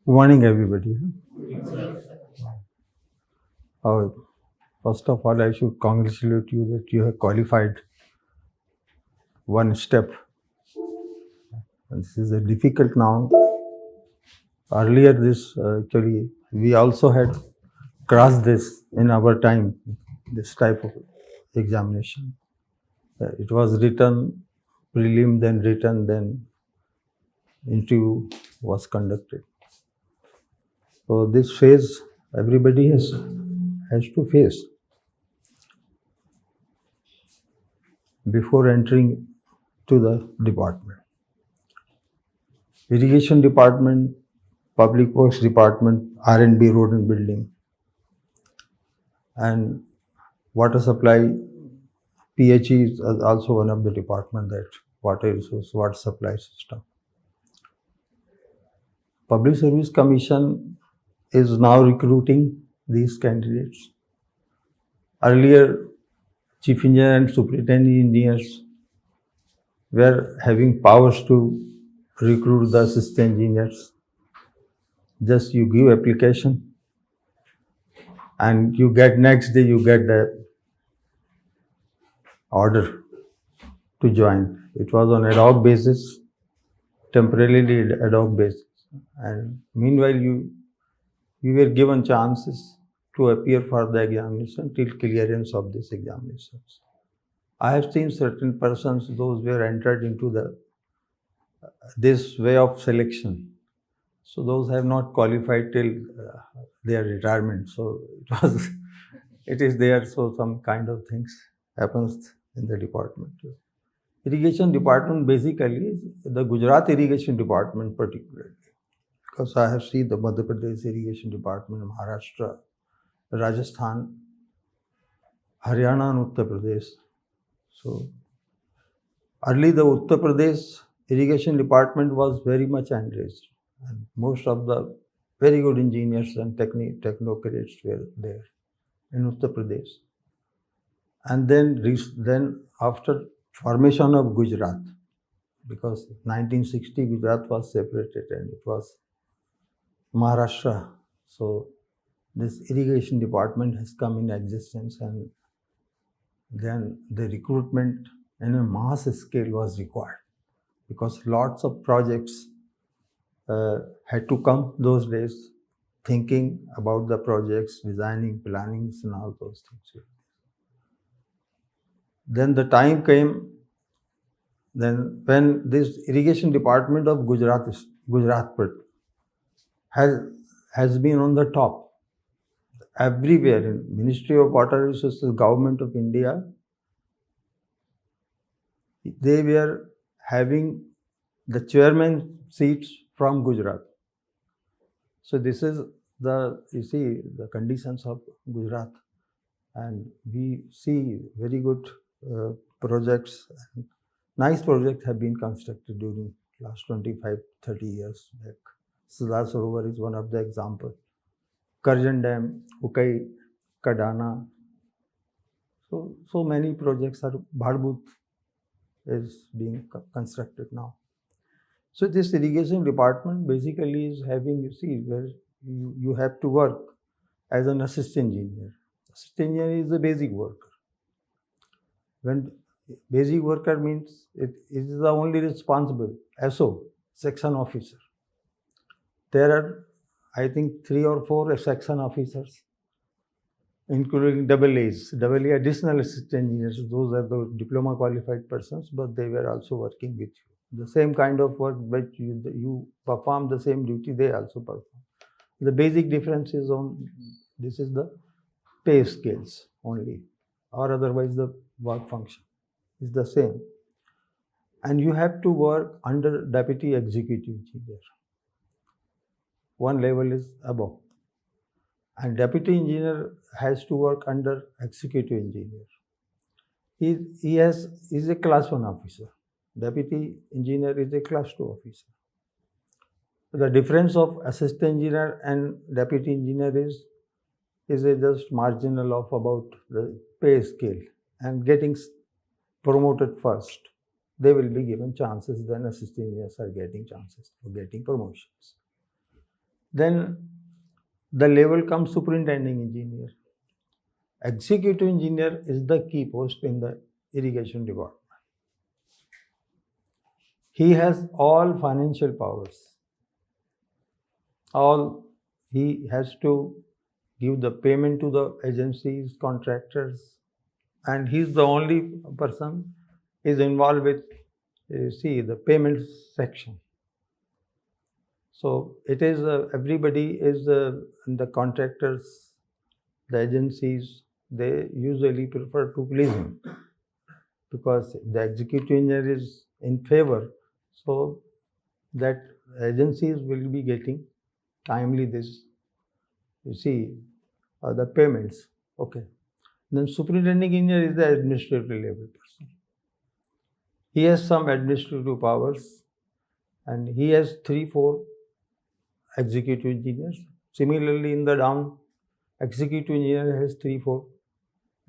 Good morning, everybody. First of all, I should congratulate you that you have qualified one step. And this is a difficult now. Earlier, actually, we also had crossed this in our time, this type of examination. It was written, prelim, then written, then interview was conducted. So this phase, everybody has to face before entering to the department. Irrigation department, public works department, R&B, road and building, and water supply, PHE is also one of the department, that water resource, water supply system. Public Service Commission is now recruiting these candidates. Earlier, chief engineer and superintendent engineers were having powers to recruit the assistant engineers. Just you give application and you get next day you get the order to join. It was on ad hoc basis, temporarily ad hoc basis. And meanwhile you were given chances to appear for the examination till clearance of these examinations. I have seen certain persons, those were entered into this way of selection. So those have not qualified till their retirement. So it is there. So some kind of things happens in the department. Irrigation department basically is the Gujarat irrigation department particularly. Because I have seen the Madhya Pradesh irrigation department, Maharashtra, Rajasthan, Haryana and Uttar Pradesh. So early the Uttar Pradesh irrigation department was very much enriched. And most of the very good engineers and technocrats were there in Uttar Pradesh. And then after formation of Gujarat, because 1960 Gujarat was separated and it was Maharashtra. So this irrigation department has come in existence, and then the recruitment in a mass scale was required because lots of projects had to come those days, thinking about the projects, designing, plannings and all those things. Then the time came then when this irrigation department of Gujarat has been on the top. Everywhere in Ministry of Water Resources, Government of India, they were having the chairman seats from Gujarat. So this is the conditions of Gujarat, and we see very good projects. Nice projects have been constructed during last 25-30 years back. Sardar Sarovar is one of the examples. Karjan Dam, Ukai, Kadana. So many projects are. Bharbut is being constructed now. So this irrigation department basically is having, where you have to work as an assistant engineer. Assistant engineer is a basic worker. When basic worker means it is the only responsible SO, section officer. There are, I think, 3 or 4 section officers, including AA additional assistant engineers. Those are the diploma qualified persons, but they were also working with you. The same kind of work which you perform the same duty, they also perform. The basic difference is this is the pay scales only, or otherwise the work function is the same. And you have to work under deputy executive engineer. One level is above. And deputy engineer has to work under executive engineer. He is a class 1 officer. Deputy engineer is a class 2 officer. The difference of assistant engineer and deputy engineer is a just marginal of about the pay scale, and getting promoted first. They will be given chances, then assistant engineers are getting chances for getting promotions. Then the level comes superintending engineer. Executive engineer is the key post in the irrigation department. He has all financial powers. He has to give the payment to the agencies, contractors, and he's the only person is involved with the payment section. So it is everybody is the contractors, the agencies, they usually prefer to please him because the executive engineer is in favor, so that agencies will be getting timely this the payments. Okay. Then superintending engineer is the administrative level person. He has some administrative powers and he has 3-4 executive engineers. Similarly, in the down, executive engineer has 3-4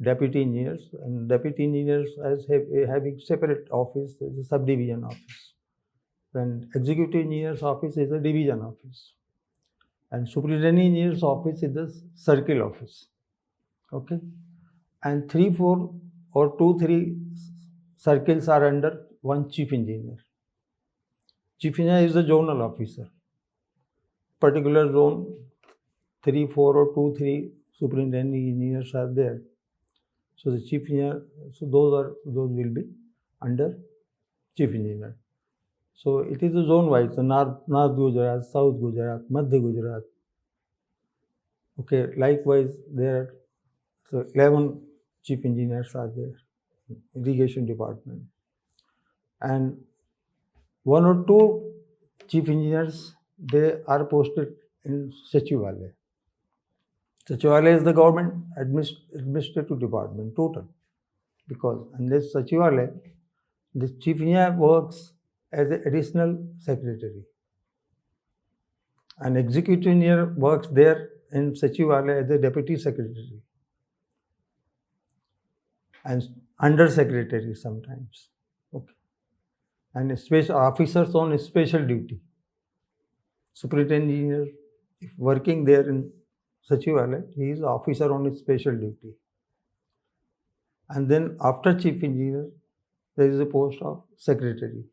deputy engineers, and deputy engineers as having separate office, is a subdivision office. Then executive engineer's office is a division office, and superintendent engineer's office is the circle office. Okay, and 3-4 or 2-3 circles are under one chief engineer. Chief engineer is the zonal officer. Particular zone, 3-4 or 2-3 superintendent engineers are there. So the chief engineer, so those will be under chief engineer. So it is a zone wise, the North Gujarat, South Gujarat, Madhya Gujarat. Okay, likewise there are 11 chief engineers are there, irrigation department. And 1 or 2 chief engineers, they are posted in Sachivalaya. Sachivalaya is the government administrative department total, because in this Sachivalaya, the chief engineer works as an additional secretary. An executive engineer works there in Sachivalaya as a deputy secretary and under secretary sometimes. Okay. And special officers on special duty. Superintendent engineer, if working there in Sachivalaya, he is officer on special duty. And then after chief engineer, there is a post of secretary.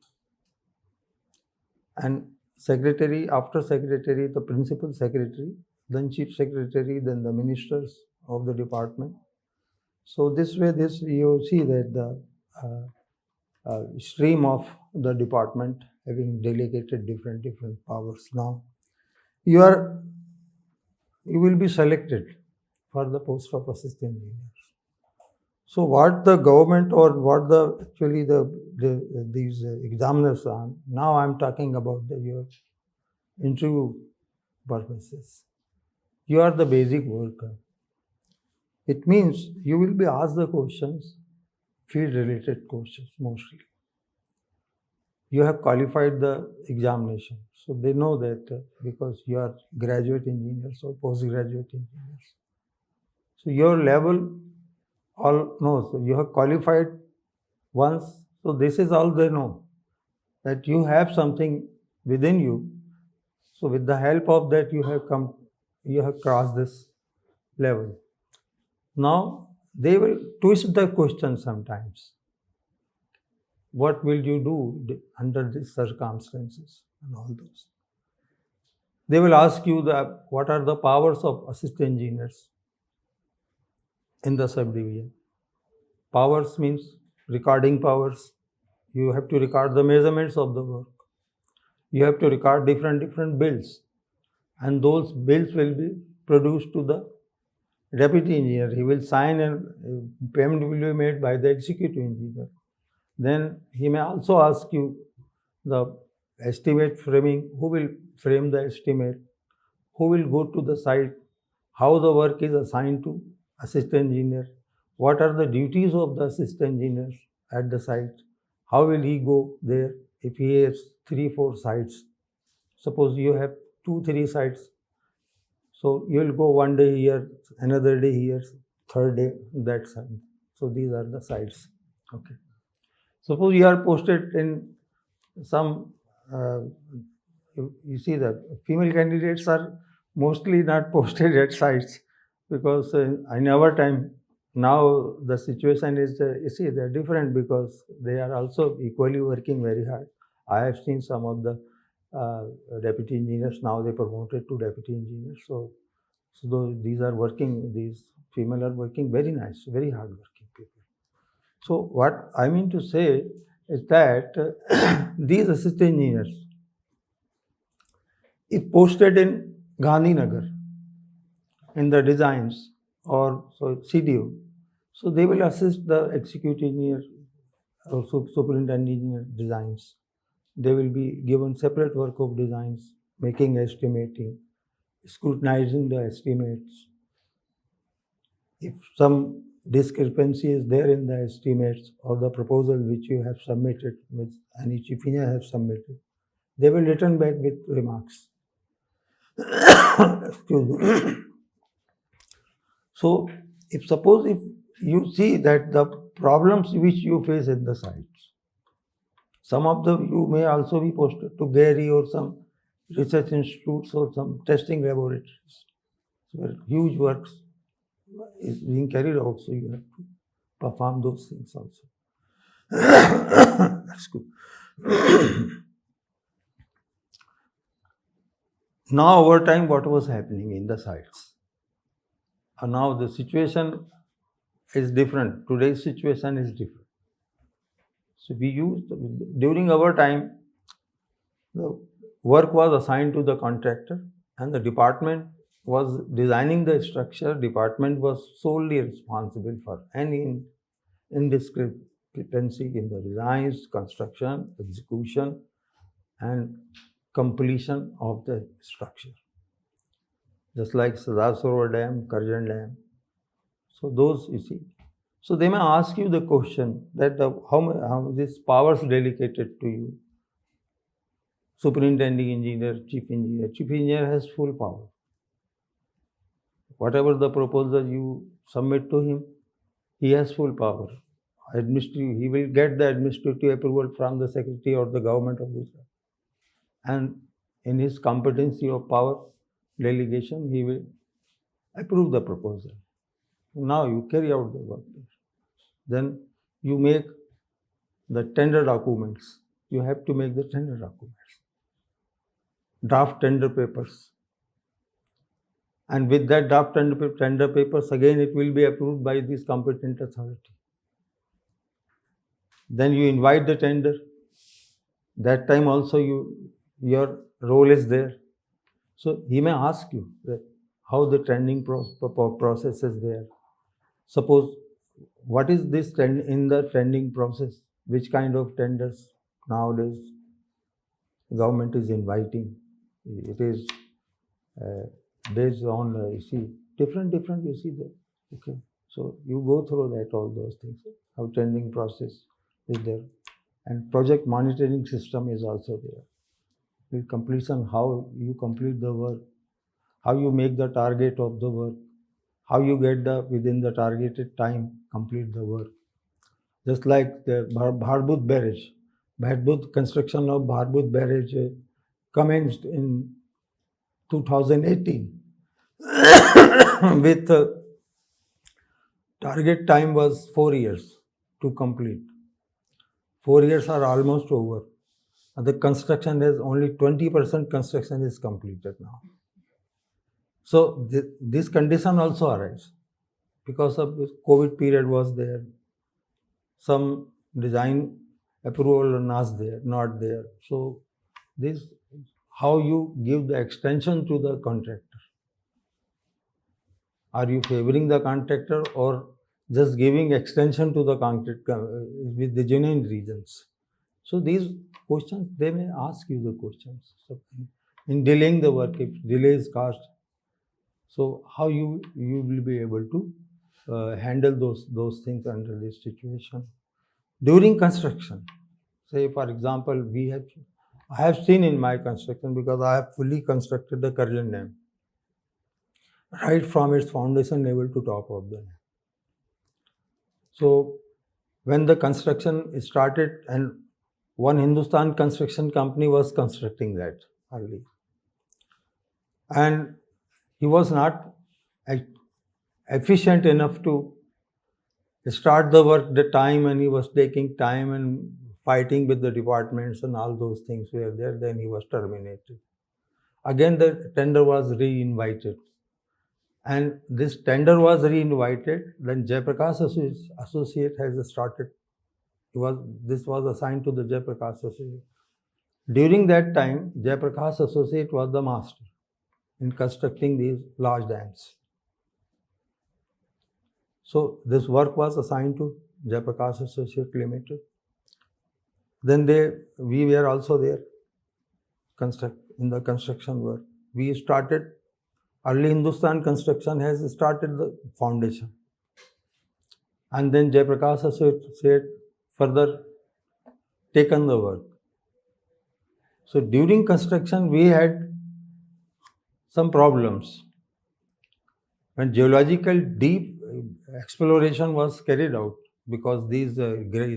And secretary, after secretary, the principal secretary, then chief secretary, then the ministers of the department. So this way, you see that the stream of the department having delegated different powers. Now, you will be selected for the post of assistant engineer. So what the government or what these examiners are, now I'm talking about your interview purposes. You are the basic worker. It means you will be asked the questions, field related questions mostly. You have qualified the examination. So they know that because you are graduate engineers or postgraduate engineers. So your level all knows. So you have qualified once. So this is all they know, that you have something within you. So with the help of that, you have crossed this level. Now they will twist the question sometimes. What will you do under these circumstances and all those? They will ask you what are the powers of assistant engineers in the subdivision. Powers means recording powers. You have to record the measurements of the work. You have to record different bills, and those bills will be produced to the deputy engineer. He will sign and payment will be made by the executive engineer. Then he may also ask you the estimate framing, who will frame the estimate, who will go to the site, how the work is assigned to assistant engineer, what are the duties of the assistant engineer at the site, how will he go there if he has 3-4 sites. Suppose you have 2-3 sites, so you will go one day here, another day here, third day that side. So these are the sites. Okay. Suppose you are posted in some you see the female candidates are mostly not posted at sites because in our time now the situation is you see they're different because they are also equally working very hard. I have seen some of the deputy engineers now they promoted to deputy engineers. So these are working. These female are working very nice, very hard working people. So what I mean to say is that these assistant engineers, if posted in Gandhinagar in the designs or so CDO, so they will assist the executive engineer or superintendent engineer designs. They will be given separate work of designs, making estimating, scrutinizing the estimates. If some discrepancy is there in the estimates or the proposal which you have submitted, which any chief engineer have submitted, they will return back with remarks. Excuse me. So, suppose if you see that the problems which you face at the sites, some of them you may also be posted to Gary or some research institutes or some testing laboratories where huge works is being carried out, so you have to perform those things also. That's good. Now, over time, what was happening in the sites? Now the situation is different. Today's situation is different. So we used, during our time, the work was assigned to the contractor and the department was designing the structure. Department was solely responsible for any indiscrepancy in the designs, construction, execution, and completion of the structure. Just like Sardar Sarovar Dam, Karjan Dam. So those you see. So they may ask you the question that how this powers delegated to you. Superintending engineer, chief engineer. Chief engineer has full power. Whatever the proposal you submit to him, he has full power. He will get the administrative approval from the secretary or the government of Gujarat. And in his competency of power delegation, he will approve the proposal. Now you carry out the work. Then you make the tender documents. You have to make the tender documents. Draft tender papers. And with that draft tender papers, again it will be approved by this competent authority. Then you invite the tender. That time also your role is there. So he may ask you that how the tendering process is there. Suppose what is this in the tendering process? Which kind of tenders nowadays government is inviting? It is based on you see different you see that. Okay, so you go through that all those things. How tendering process is there, and project monitoring system is also there. With completion, how you complete the work, how you make the target of the work, how you get within the targeted time complete the work. Just like the Bharbut barrage, construction of Bharbut barrage commenced in 2018 with target time was 4 years to complete. 4 years are almost over. The construction is only 20% construction is completed now. So this condition also arises because of this COVID period was there. Some design approval not there. So this how you give the extension to the contractor. Are you favoring the contractor or just giving extension to the contractor with the genuine reasons? So these questions, they may ask you the questions. So in delaying the work, if delay is caused, so how you will be able to handle those things under this situation. During construction, say for example, I have seen in my construction because I have fully constructed the Karjan Dam, right from its foundation level to top of the dam. So when the construction started and one Hindustan construction company was constructing that. early. And he was not efficient enough to start the work the time, and he was taking time and fighting with the departments and all those things were there. Then he was terminated. Again, the tender was re-invited. And this tender was re-invited. Then Jayaprakash Associate has started. This was assigned to the Jayaprakash Associate. During that time, Jayaprakash Associate was the master in constructing these large dams. So this work was assigned to Jayaprakash Associate Limited. Then we were also there in the construction work. We started, early Hindustan Construction has started the foundation. And then Jayaprakash Associate further taken the work. So during construction, we had some problems. When geological deep exploration was carried out, because it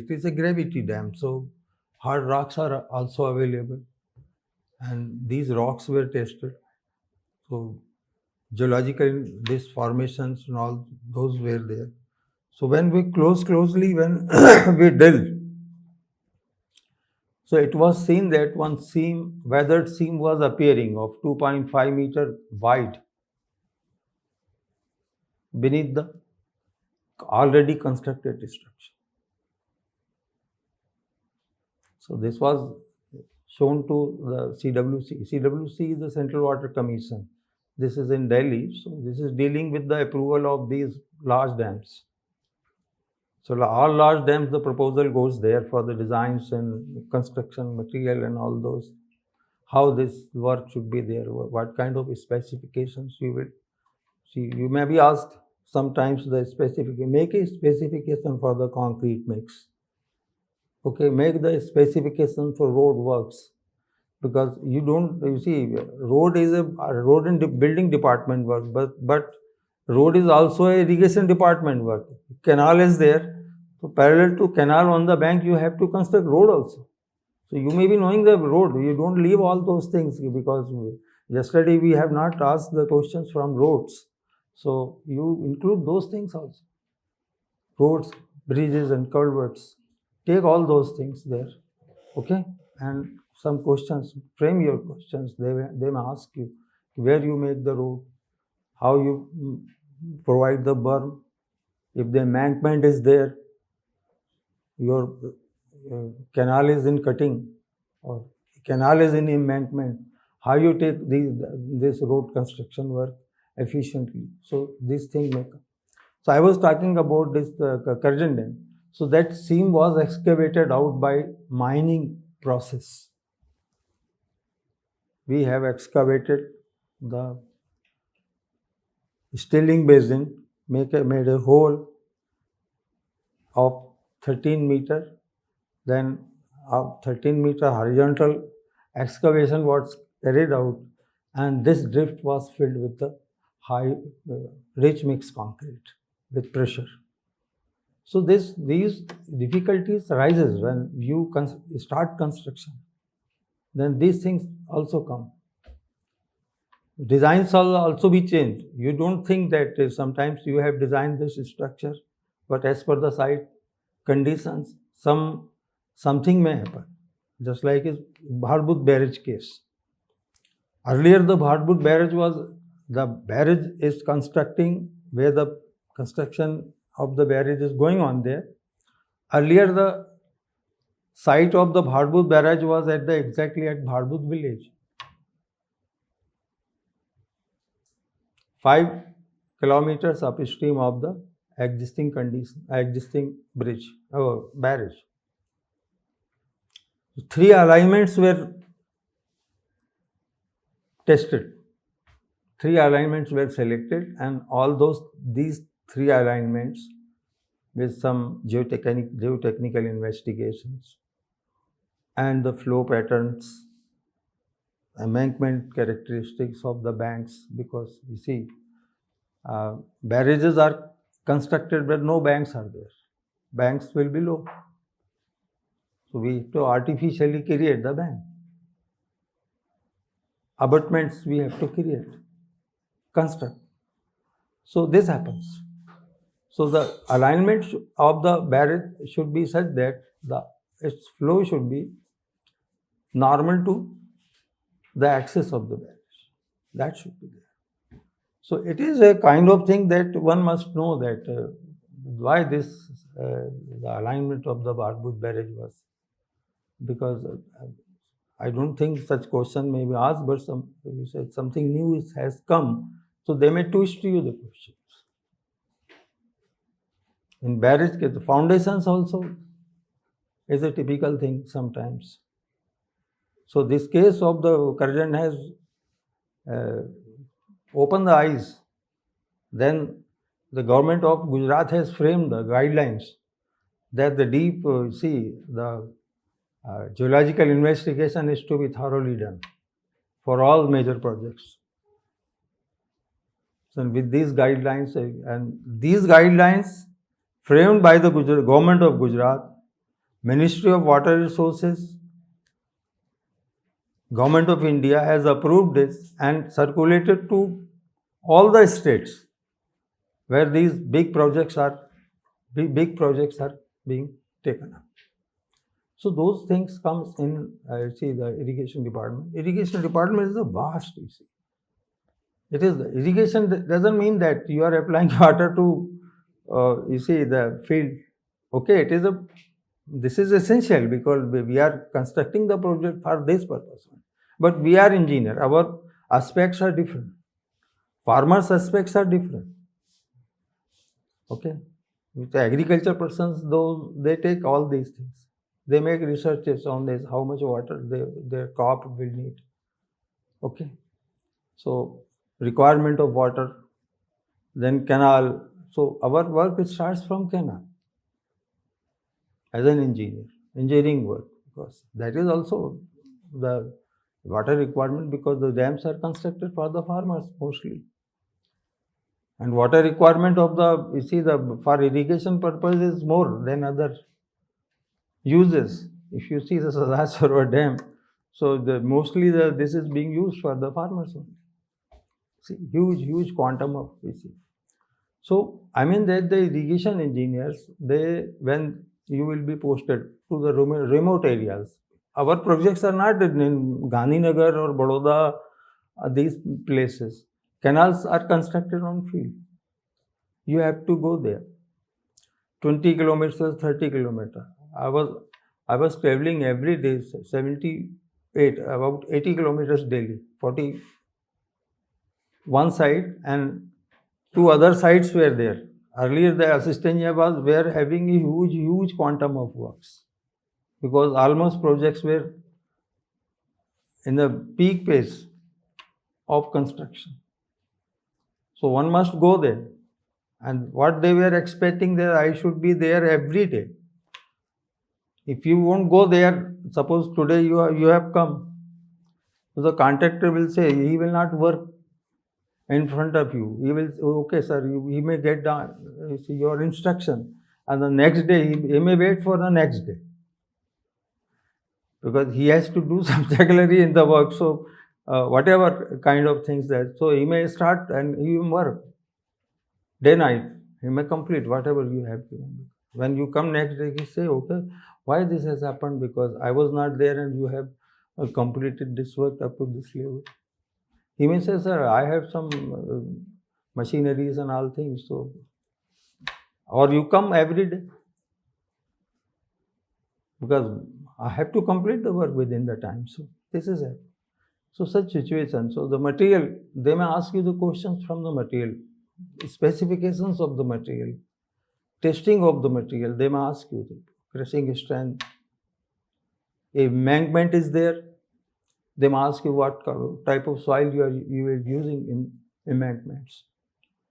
is a gravity dam, so hard rocks are also available, and these rocks were tested. So geological, these formations and all those were there. So when we closely, when we drilled, so it was seen that one seam, weathered seam was appearing of 2.5 meter wide beneath the already constructed structure. So this was shown to the CWC. CWC is the Central Water Commission. This is in Delhi. So this is dealing with the approval of these large dams. So all large dams, the proposal goes there for the designs and construction material and all those. How this work should be there, what kind of specifications you will see. You may be asked sometimes make a specification for the concrete mix. Okay, make the specification for road works, because you see, road is a road and building department work, but road is also a irrigation department work. Canal is there, so parallel to canal on the bank, you have to construct road also. So you may be knowing the road, you don't leave all those things, because yesterday we have not asked the questions from roads. So you include those things also. Roads, bridges and culverts. Take all those things there. Okay? And some questions, frame your questions. They may ask you where you make the road, how you provide the berm, if the embankment is there, your canal is in cutting or canal is in embankment, how you take this road construction work efficiently. So these things may come. So I was talking about this Karjan Dam. So that seam was excavated out by mining process. We have excavated the stilling basin, made a hole of 13 meter, then 13 meter horizontal excavation was carried out, and this drift was filled with the high rich mixed concrete with pressure. So these difficulties arises when you start construction. Then these things also come. Designs will also be changed. You don't think that sometimes you have designed this structure, but as per the site conditions, something may happen. Just like is Bharbut barrage case. Earlier the Bharbut barrage is constructing where the construction of the barrage is going on there. Earlier the site of the Bharbut barrage was exactly at Bharbut village. 5 kilometers upstream of the existing bridge or barrage. 3 alignments were tested. 3 alignments were selected, and all these 3 alignments with some geotechnical investigations and the flow patterns, embankment characteristics of the banks, because you see, barrages are constructed where no banks are there. Banks will be low. So we have to artificially create the bank. abutments we have to create, construct. So this happens. So the alignment of the barrage should be such that its flow should be normal to the axis of the barrage. That should be there. So it is a kind of thing that one must know that why this the alignment of the Barbuj barrage was, because I don't think such question may be asked, but you said something new has come, so they may twist you the questions. In barrage, the foundations also is a typical thing sometimes. So this case of the Karjan has opened the eyes. Then the government of Gujarat has framed the guidelines that the deep the geological investigation is to be thoroughly done for all major projects. So with these guidelines, and these guidelines framed by the government of Gujarat, Ministry of Water Resources, Government of India has approved this and circulated to all the states where these big projects are being taken up. So those things comes in the irrigation department. Irrigation department is a vast, you see. It is irrigation doesn't mean that you are applying water to the field. Okay, this is essential because we are constructing the project for this purpose. But we are engineer. Our aspects are different. Farmers' aspects are different. Okay, with the agriculture persons, though they take all these things. They make researches on this, how much water their crop will need. Okay, so requirement of water, then canal. So our work starts from canal as an engineering work, because that is also the water requirement, because the dams are constructed for the farmers mostly. And water requirement of for irrigation purpose is more than other uses. If you see the Sardar Sarovar Dam, so mostly this is being used for the farmers only. See, huge quantum of PC. So I mean that the irrigation engineers, when you will be posted to the remote areas. Our projects are not in Gandhinagar or Baroda, these places. Canals are constructed on field. You have to go there. 20 kilometers, 30 kilometers. I was traveling every day, about 80 kilometers daily, 40 one side and 2 other sides were there. Earlier the assistant were having a huge quantum of works, because almost projects were in the peak phase of construction. So one must go there. And what they were expecting that I should be there every day. If you won't go there, suppose today you have come, so the contractor will say he will not work in front of you. He will say, okay sir, he may get down your instruction, and the next day he may wait for the next day, because he has to do some jugglery in the work. So whatever kind of things that, so he may start and he will work day night. He may complete whatever you have given. When you come next day, he say, okay, why this has happened? Because I was not there and you have completed this work up to this level. He may say, sir, I have some machineries and all things. So, or you come every day, because I have to complete the work within the time. So this is it. So such situation. So the material, they may ask you the questions from the material, specifications of the material, testing of the material. They may ask you the crushing strength. If embankment is there, they may ask you what type of soil you are using in embankments,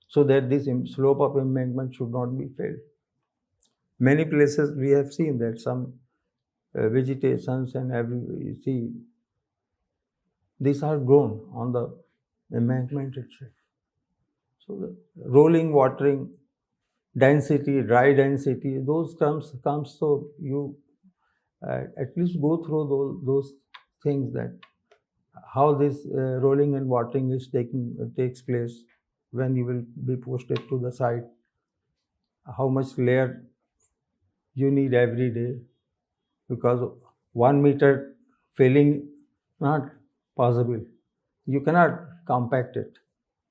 so that this slope of embankment should not be failed. Many places we have seen that some vegetations and these are grown on the embankment itself. So the rolling, watering, density, dry density, those comes. So you at least go through those things, that how this rolling and watering is takes place when you will be posted to the site, how much layer you need every day, because 1 meter filling not possible. You cannot compact it,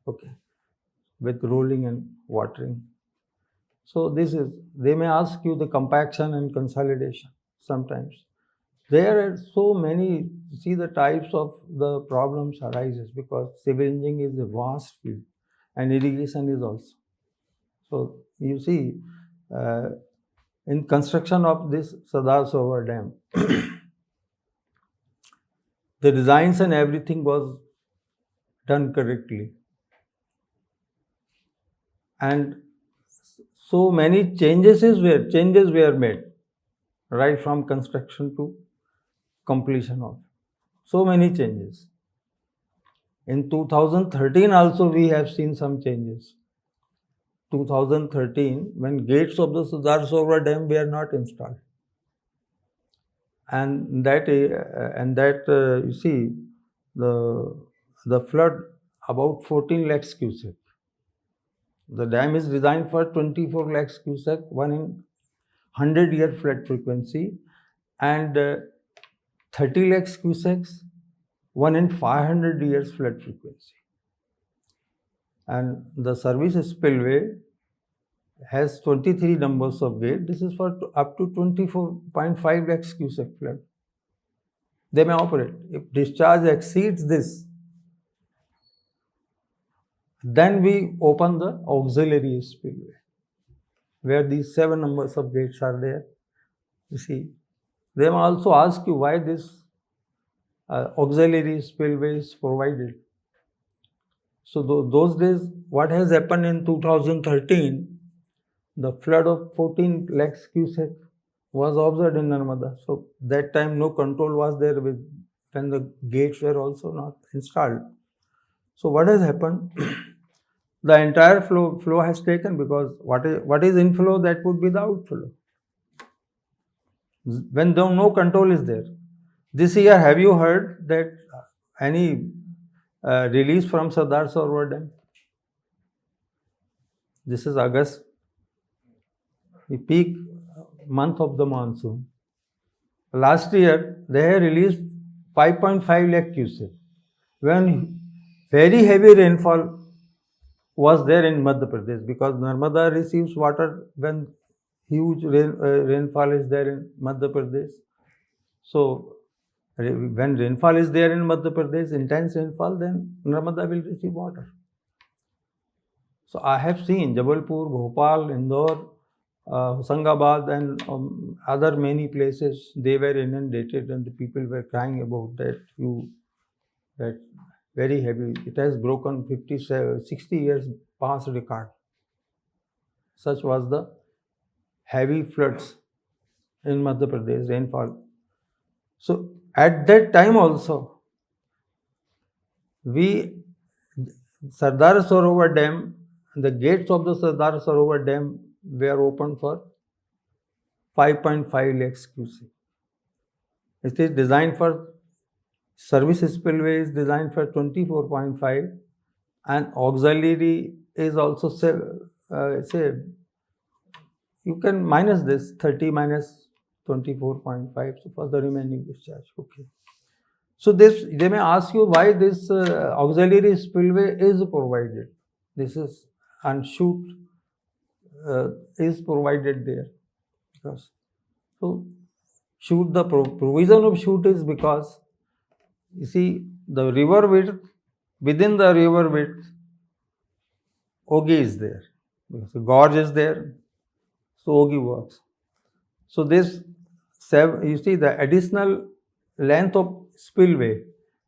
okay, with rolling and watering. So this is, they may ask you the compaction and consolidation sometimes. There are so many, see the types of the problems arises because civil engineering is a vast field and irrigation is also. So you see, in construction of this Sardar Sarovar Dam, the designs and everything was done correctly. And so many changes were made right from construction to completion of. So many changes. In 2013 also we have seen some changes. 2013, when gates of the Sardar Sarovar Dam were not installed. And that you see, the flood about 14 lakhs cubic. The dam is designed for 24 lakhs cubic, 1 in 100-year flood frequency, and 30 lakhs cubic, 1 in 500 years flood frequency. And the service spillway has 23 numbers of gate. This is for up to 24.5 lakhs cubic flood. They may operate. If discharge exceeds this, then we open the auxiliary spillway, where these 7 numbers of gates are there. You see, they may also ask you why this auxiliary spillway is provided. So those days, what has happened in 2013, the flood of 14 lakhs cubic was observed in Narmada. So that time no control was there when the gates were also not installed. So what has happened? The entire flow has taken, because what is inflow, that would be the outflow. When no control is there. This year, have you heard that any release from Sardar Sarovar Dam? This is August, the peak month of the monsoon. Last year, they have released 5.5 lakh cubic. When very heavy rainfall was there in Madhya Pradesh, because Narmada receives water when huge rainfall is there in Madhya Pradesh. So when rainfall is there in Madhya Pradesh, intense rainfall, then Narmada will receive water. So I have seen Jabalpur, Bhopal, Indore, Hosangabad, and other many places, they were inundated, and the people were crying about that very heavy. It has broken 60 years past record. Such was the heavy floods in Madhya Pradesh, rainfall. So at that time also, Sardar Sarovar Dam, the gates of the Sardar Sarovar Dam were open for 5.5 lakhs cubic. It is designed for service spillway is designed for 24.5, and auxiliary is also say you can minus this 30 minus 24.5, so for the remaining discharge. Okay. So they may ask you why this auxiliary spillway is provided. This is, and chute is provided there, because so chute, the provision of chute is because, you see, the river width, within the river width, Ogi is there, because the gorge is there, so Ogi works. So this, you see, the additional length of spillway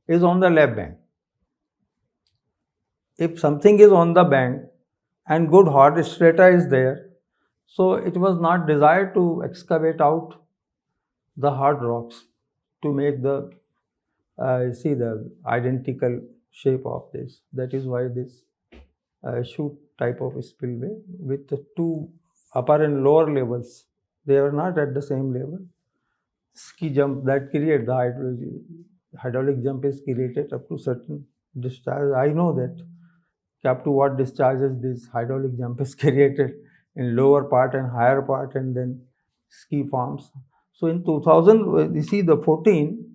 is on the left bank. If something is on the bank and good hard strata is there, so it was not desired to excavate out the hard rocks to make the see the identical shape of this. That is why this chute type of spillway with the 2 upper and lower levels, they are not at the same level. Ski jump that create the hydrology. hydraulic jump is created up to certain discharge. I know that up to what discharges this hydraulic jump is created in lower part and higher part, and then ski forms. So in 2000, you see the 13.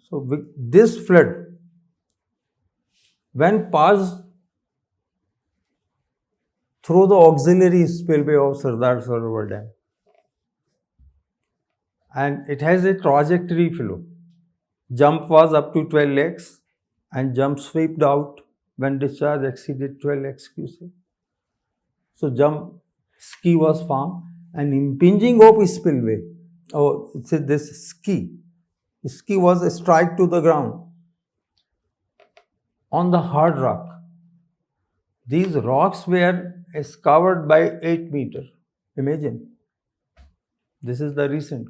So with this flood, when passed through the auxiliary spillway of Sardar Sarovar Dam, and it has a trajectory flow. Jump was up to 12 lakhs, and jump swept out when discharge exceeded 12 lakhs cubic. So jump ski was formed, and impinging of spillway. Oh, it's this ski was a strike to the ground on the hard rock. These rocks were covered by 8 meters. Imagine. This is the recent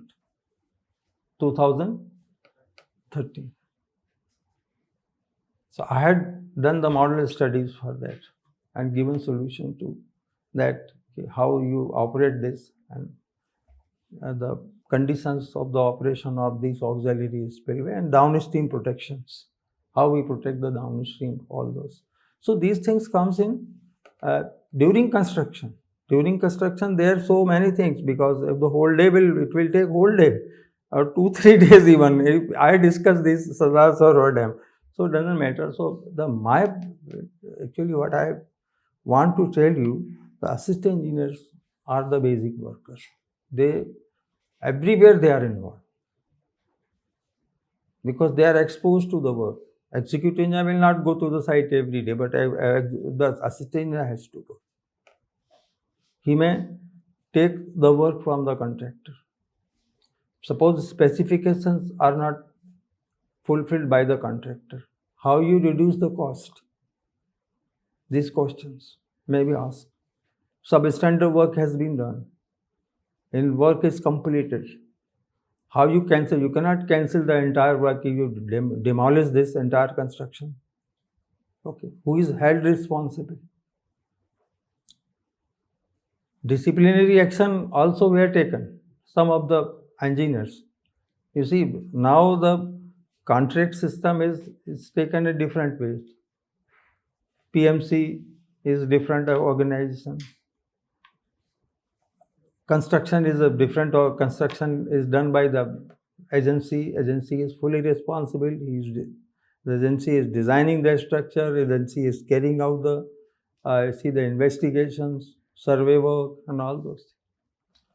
2013. So I had done the model studies for that and given solution to that, how you operate this and the conditions of the operation of these auxiliary spillway and downstream protections, how we protect the downstream, all those. So these things comes in during construction. During construction, there are so many things, because if the whole day it will take whole day or 2-3 days even. If I discuss this Sardar Sarovar Dam, so it doesn't matter. So actually what I want to tell you, the assistant engineers are the basic workers. Everywhere they are involved, because they are exposed to the work. Executive engineer will not go to the site every day, but the assistant engineer has to go. He may take the work from the contractor. Suppose specifications are not fulfilled by the contractor. How you reduce the cost? These questions may be asked. Substandard work has been done, and work is completed. How you cancel? You cannot cancel the entire work if you demolish this entire construction. Okay, who is held responsible? Disciplinary action also were taken. Some of the engineers. You see, now the contract system is taken a different way. PMC is different organization. Construction is a different, or construction is done by the agency. Agency is fully responsible. The agency is designing the structure. Agency is carrying out the investigations, survey work, and all those things.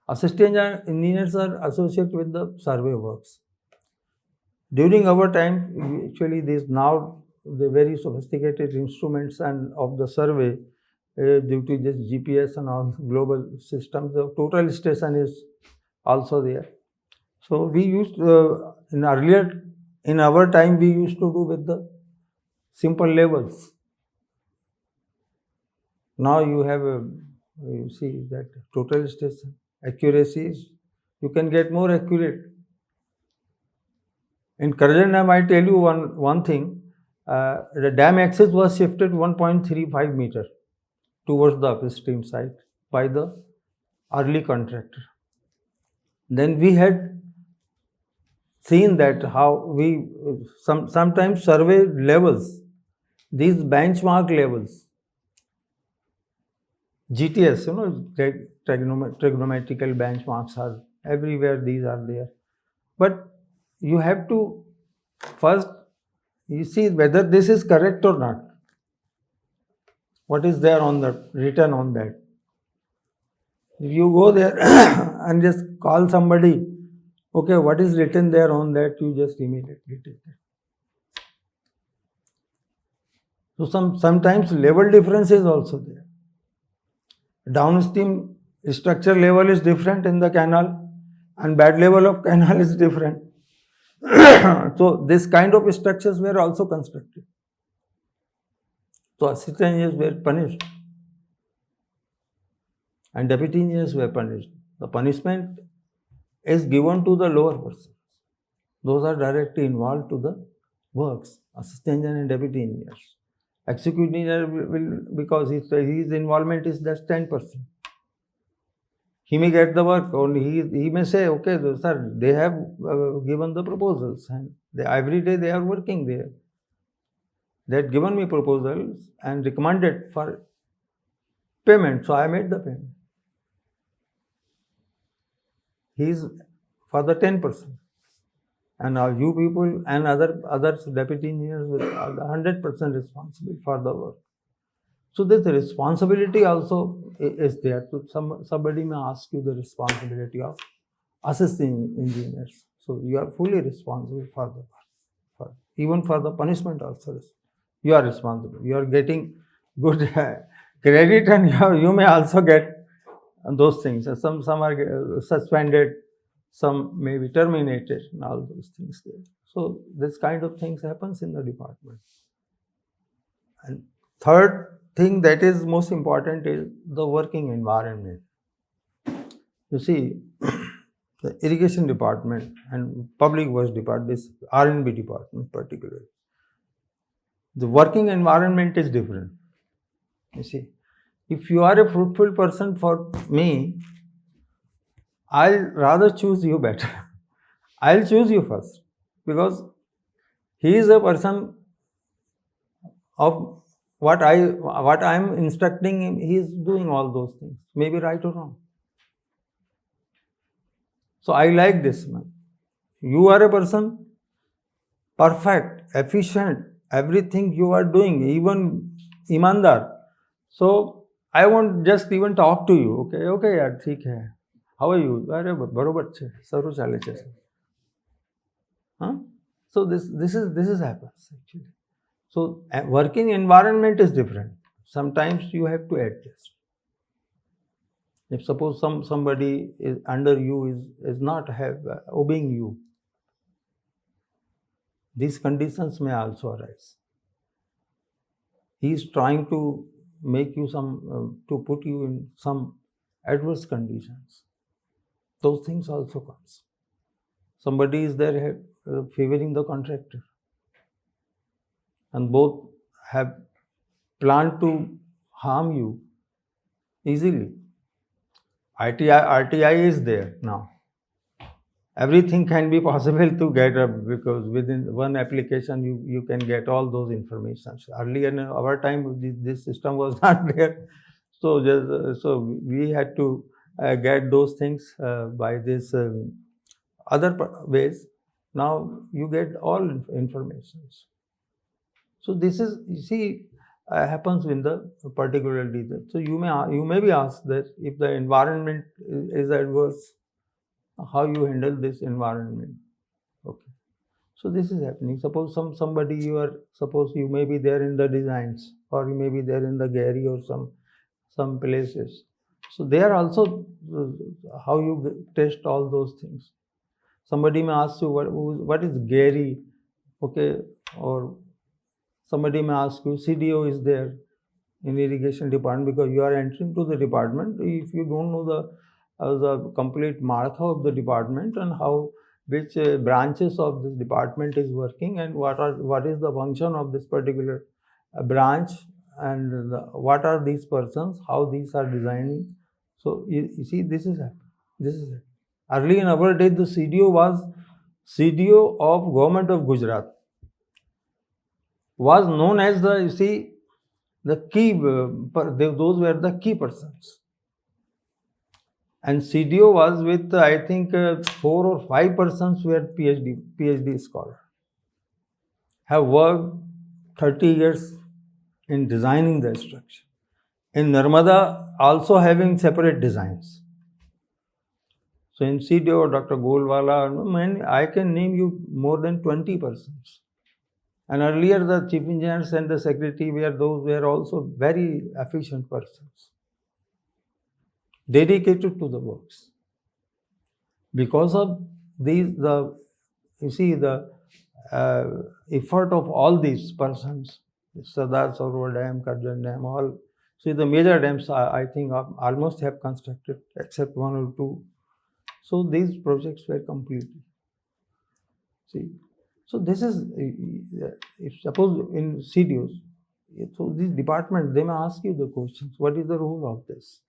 Assistant engineers are associated with the survey works. During our time, actually, now the very sophisticated instruments and of the survey, due to this GPS and all global systems, the total station is also there. So we used in our time, we used to do with the simple levels. Now you have you see that total station accuracy you can get more accurate. In Karjan Dam, I tell you one thing. The dam axis was shifted 1.35 meter towards the upstream side by the early contractor. Then we had seen that how we sometimes survey levels, these benchmark levels, GTS, trigonometrical benchmarks are everywhere. These are there, but you have to first you see whether this is correct or not. What is there on the written on that? If you go there and just call somebody, okay, what is written there on that, you just immediately take it. So sometimes level difference is also there. Downstream structure level is different in the canal, and bed level of canal is different. So this kind of structures were also constructed. So assistant engineers were punished, and deputy engineers were punished. The punishment is given to the lower persons. Those are directly involved to the works, assistant engineer and deputy engineers. Executive engineer will, because his involvement is just 10%. He may get the work, or he may say, okay, sir, they have given the proposals, and every day they are working there. They had given me proposals and recommended for payment, so I made the payment. He is for the 10%, and now you people and others deputy engineers are 100% responsible for the work. So this responsibility also is there. So somebody may ask you the responsibility of assisting engineers. So you are fully responsible for the work. Even for the punishment also, you are responsible. You are getting good credit, and you may also get those things. Some are suspended, some may be terminated, and all those things there. So this kind of things happens in the department. And third thing that is most important is the working environment. You see, the irrigation department and public works department, this R&B department particularly, the working environment is different. You see, if you are a fruitful person for me, I'll rather choose you better. I'll choose you first, because he is a person of what I'm instructing him. He is doing all those things, maybe right or wrong. So I like this man. You are a person perfect, efficient, everything you are doing, even imandar. So I won't just even talk to you. Okay, yaar, theek hai. How are you? Are barobar chhe, saru chale chhe. Huh? So this is happens actually. So working environment is different. Sometimes you have to adjust. If suppose somebody is under you is not obeying you, these conditions may also arise. He is trying to make you to put you in some adverse conditions. Those things also comes. Somebody is there favoring the contractor, and both have planned to harm you easily. RTI is there now. Everything can be possible to get up, because within one application you can get all those information. Earlier in our time, this system was not there, so we had to get those things by this other ways. Now you get all information. So this is, you see, happens in the particularly. So you may be asked that if the environment is adverse, how you handle this environment. Okay, so this is happening. Suppose somebody you may be there in the designs, or you may be there in the Gary or some places. So there also how you test all those things. Somebody may ask you what is Gary, okay, or somebody may ask you, CDO is there in irrigation department, because you are entering to the department. If you don't know the complete martha of the department, and which branches of this department is working, and what is the function of this particular branch, and what are these persons, how these are designing. So you see, this is it. Early in our day, the CDO was CDO of Government of Gujarat, was known as the key, those were the key persons. And CDO was with, I think, 4 or 5 persons were PhD scholar, have worked 30 years in designing the structure. In Narmada, also having separate designs. So in CDO, Dr. Golwala, I can name you more than 20 persons. And earlier, the chief engineers and the secretary were also very efficient persons, dedicated to the works. Because of the effort of all these persons, Sardar Sarovar Dam, Karjan Dam, all. See, the major dams, I think, almost have constructed, except 1 or 2. So these projects were completed. See, so this is, if suppose in CDOs, so these departments, they may ask you the questions, what is the role of this?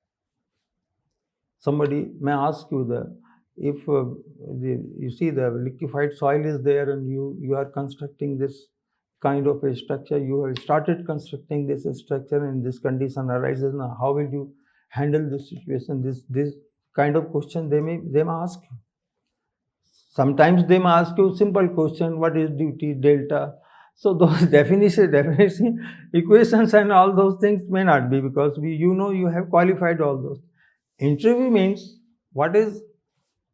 Somebody may ask you if you see the liquefied soil is there and you are constructing this kind of a structure, you have started constructing this structure and this condition arises now, how will you handle this situation? This kind of question they may ask you. Sometimes they may ask you simple question, what is duty, delta? So those definition, equations and all those things may not be, because you have qualified all those. Interview means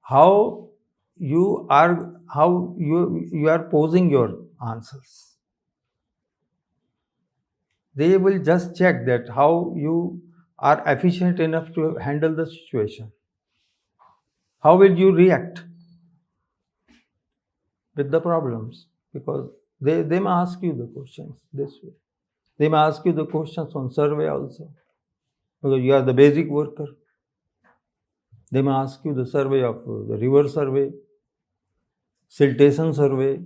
how you are posing your answers. They will just check that how you are efficient enough to handle the situation. How will you react with the problems? Because they may ask you the questions this way. They may ask you the questions on survey also, because you are the basic worker. They may ask you the survey of the river survey, siltation survey,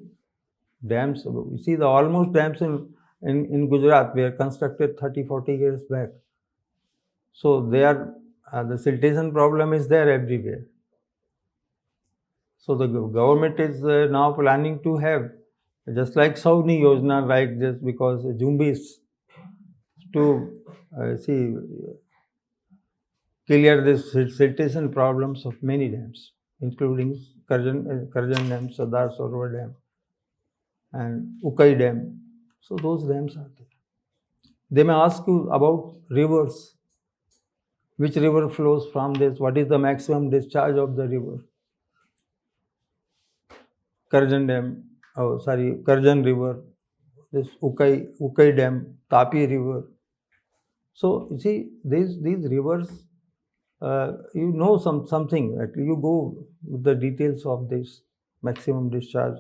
dams. You see, the almost dams in Gujarat were constructed 30-40 years back. So they are the siltation problem is there everywhere. So the government is now planning to have just like Sauni Yojana, like this, because Jumbis to clear this siltation problems of many dams, including Karjan Dam, Sardar Sarovar Dam, and Ukai Dam. So those dams are there. They may ask you about rivers. Which river flows from this? What is the maximum discharge of the river? Karjan River, this Ukai Dam, Tapi River. So you see, these rivers, something. You go with the details of this maximum discharge,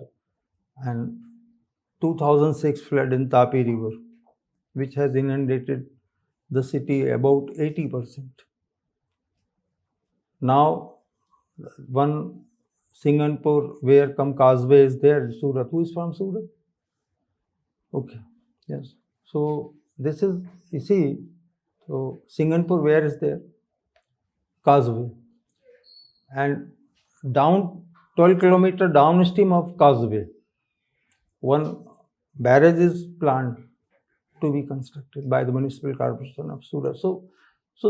and 2006 flood in Tapi River, which has inundated the city about 80%. Now, one Singanpur, where causeway is there, Surat. Who is from Surat? Okay, yes. So this is, you see, so Singanpur, where is there? Causeway. And down 12 kilometers downstream of causeway, one barrage is planned to be constructed by the Municipal Corporation of Surat. So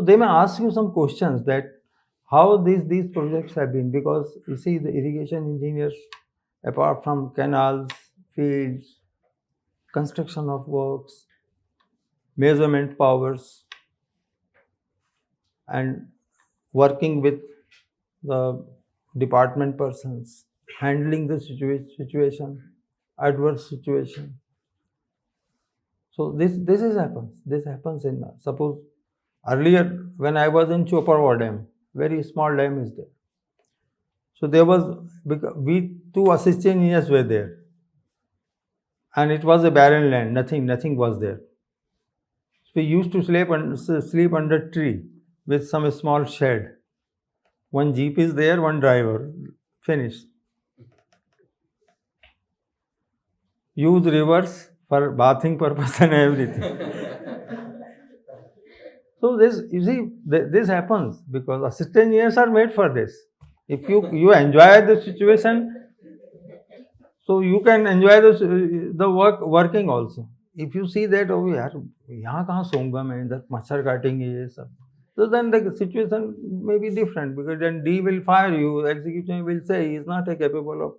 they may ask you some questions that how these projects have been, because you see, the irrigation engineers, apart from canals, fields, construction of works, measurement powers, and working with the department persons, handling the situation, adverse situation. So this happens. This happens in, suppose earlier when I was in Choparwa Dam, very small dam is there. So there was, we two assistant engineers were there, and it was a barren land. Nothing was there. So we used to sleep under tree with some small shed. One jeep is there, one driver. Finished. Use rivers for bathing purpose and everything. So this happens because assistant engineers are made for this. If you enjoy the situation, so you can enjoy the working also. If you see that, oh yaar, यहाँ कहाँ सोऊंगा मैं, इधर मच्छर काटेंगे ये सब, so then the situation may be different, because then D will fire you, executive will say he is not capable of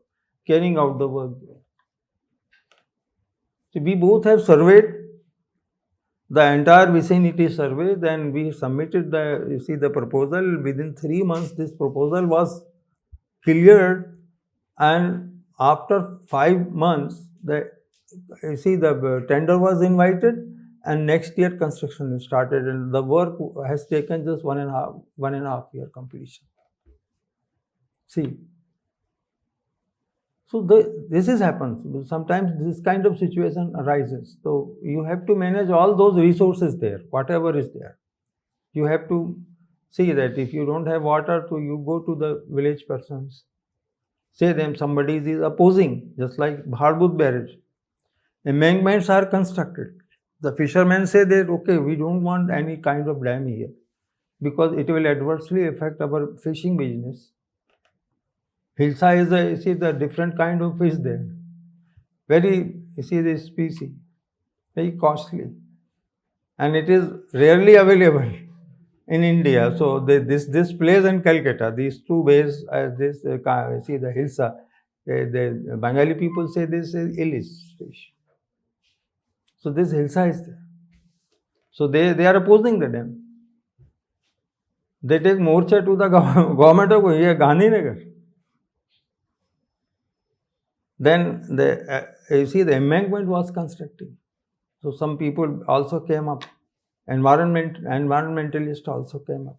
carrying out the work. So we both have surveyed the entire vicinity survey, then we submitted the proposal. Within 3 months, this proposal was cleared, and after 5 months, the tender was invited, and next year construction started, and the work has taken just one and a half year completion. See. So this happens. Sometimes this kind of situation arises. So you have to manage all those resources there, whatever is there. You have to see that if you don't have water, so you go to the village persons. Say them somebody is opposing, just like Bharbut barrage. Embankments are constructed. The fishermen say that, okay, we don't want any kind of dam here. because it will adversely affect our fishing business. Hilsa is the different kind of fish there. Very, the species, very costly. And it is rarely available in India. So this place in Calcutta, these two bays, the Hilsa, the Bengali people say this is Illis fish. So this Hilsa is there. So they are opposing the dam. They take morcha to the government of Gandhinagar. Then the embankment was constructed. So some people also came up. Environmentalists also came up.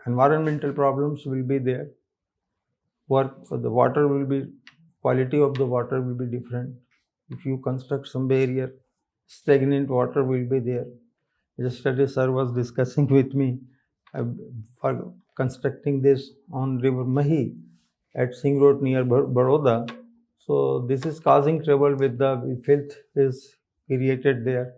Environmental problems will be there. The water will be, quality of the water will be different. If you construct some barrier, stagnant water will be there. Yesterday, sir was discussing with me for constructing this on River Mahi at Singh Road near Baroda. So this is causing trouble with the filth is created there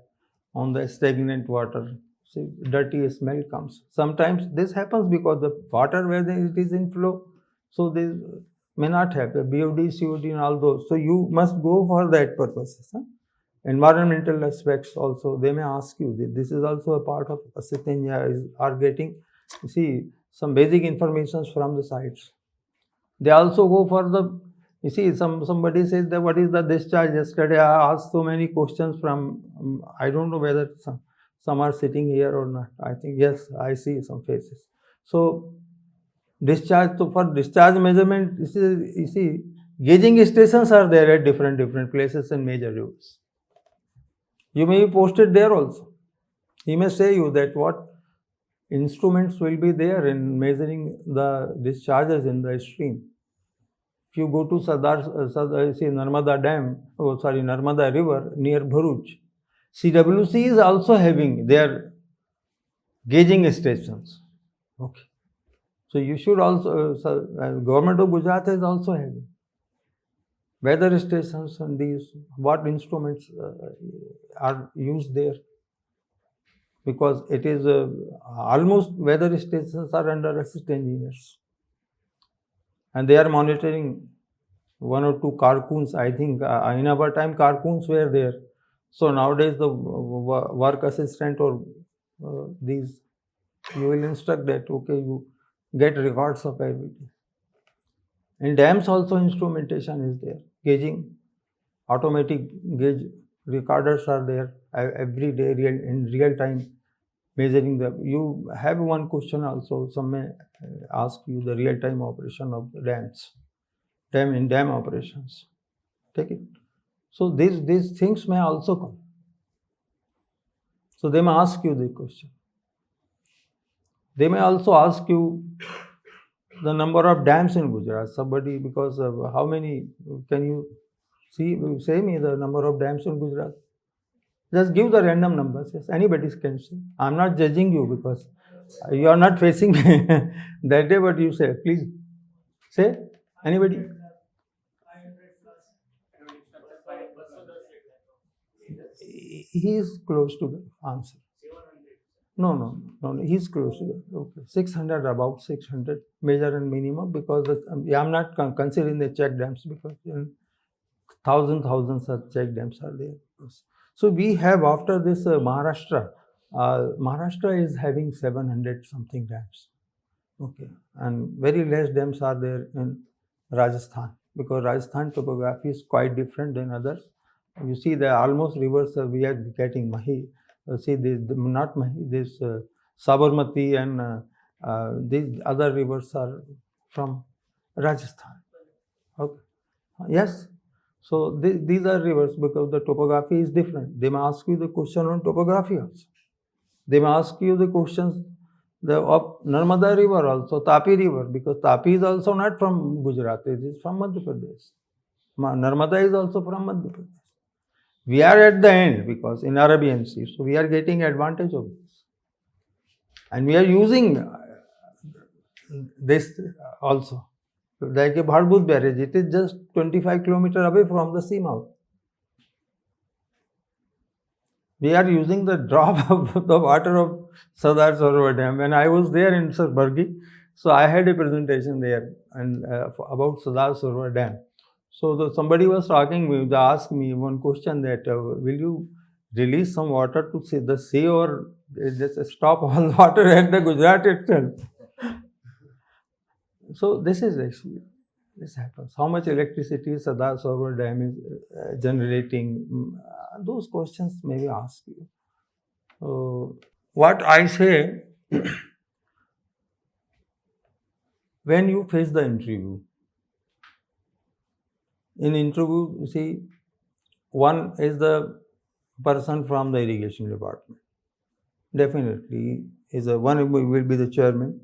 on the stagnant water. So dirty smell comes. Sometimes this happens because the water where it is in flow, so they may not have the BOD, COD and all those. So you must go for that purposes. Huh? Environmental aspects also, they may ask you. This is also a part of Asitenya are getting, some basic informations from the sites. They also go for the, somebody says that what is the discharge. Yesterday I asked so many questions from, I don't know whether some are sitting here or not. I think, yes, I see some faces. So discharge, so for discharge measurement, gauging stations are there at different places in major rivers. You may be posted there also. He may say you that what instruments will be there in measuring the discharges in the stream. If you go to Narmada Dam, Narmada River near Bharuch, CWC is also having their gauging stations. Okay. So you should also, Government of Gujarat is also having weather stations and these, what instruments are used there. Because it is almost weather stations are under assistant engineers. And they are monitoring 1 or 2 carcoons. I think in our time carcoons were there. So nowadays the work assistant or these, you will instruct that, okay, you get records of everything. In dams also instrumentation is there. Gauging, automatic gauge recorders are there every day in real time measuring the. You have one question also, some may ask you the real time operation of the dam operations. Take it. So these things may also come. So they may ask you the question. They may also ask you the number of dams in Gujarat. Somebody, because of how many, can you say me the number of dams in Gujarat? Just give the random numbers. Yes, anybody can see. I'm not judging you because you are not facing me that day, but you say, please say, anybody. He is close to the answer. No. He's close to that. Okay, 600, about 600, major and minimum, because I'm not considering the check dams because thousands of check dams are there. So we have, after this Maharashtra is having 700 something dams. Okay, and very less dams are there in Rajasthan, because Rajasthan topography is quite different than others. You see the almost rivers we are getting Mahi. See not Mahi, this Sabarmati and these other rivers are from Rajasthan. Okay. Yes. So these are rivers because the topography is different. They may ask you the question on topography also. They may ask you the questions of Narmada River also, Tapi River, because Tapi is also not from Gujarat, it is from Madhya Pradesh. Narmada is also from Madhya Pradesh. We are at the end because in Arabian Sea, so we are getting advantage of this. And we are using this also. Like a Bharbut barrage, it is just 25 kilometers away from the sea mouth. We are using the drop of the water of Sardar Sarovar Dam. When I was there in Bargi, so I had a presentation there and about Sardar Sarovar Dam. So somebody was talking me, they asked me one question that will you release some water to the sea or just stop all the water at the Gujarat itself? So this is actually, this happens. How much electricity Sardar Sarovar Dam is generating? Those questions may be asked you. What I say, when you face the interview, in interview, you see, one is the person from the irrigation department. Definitely, one will be the chairman,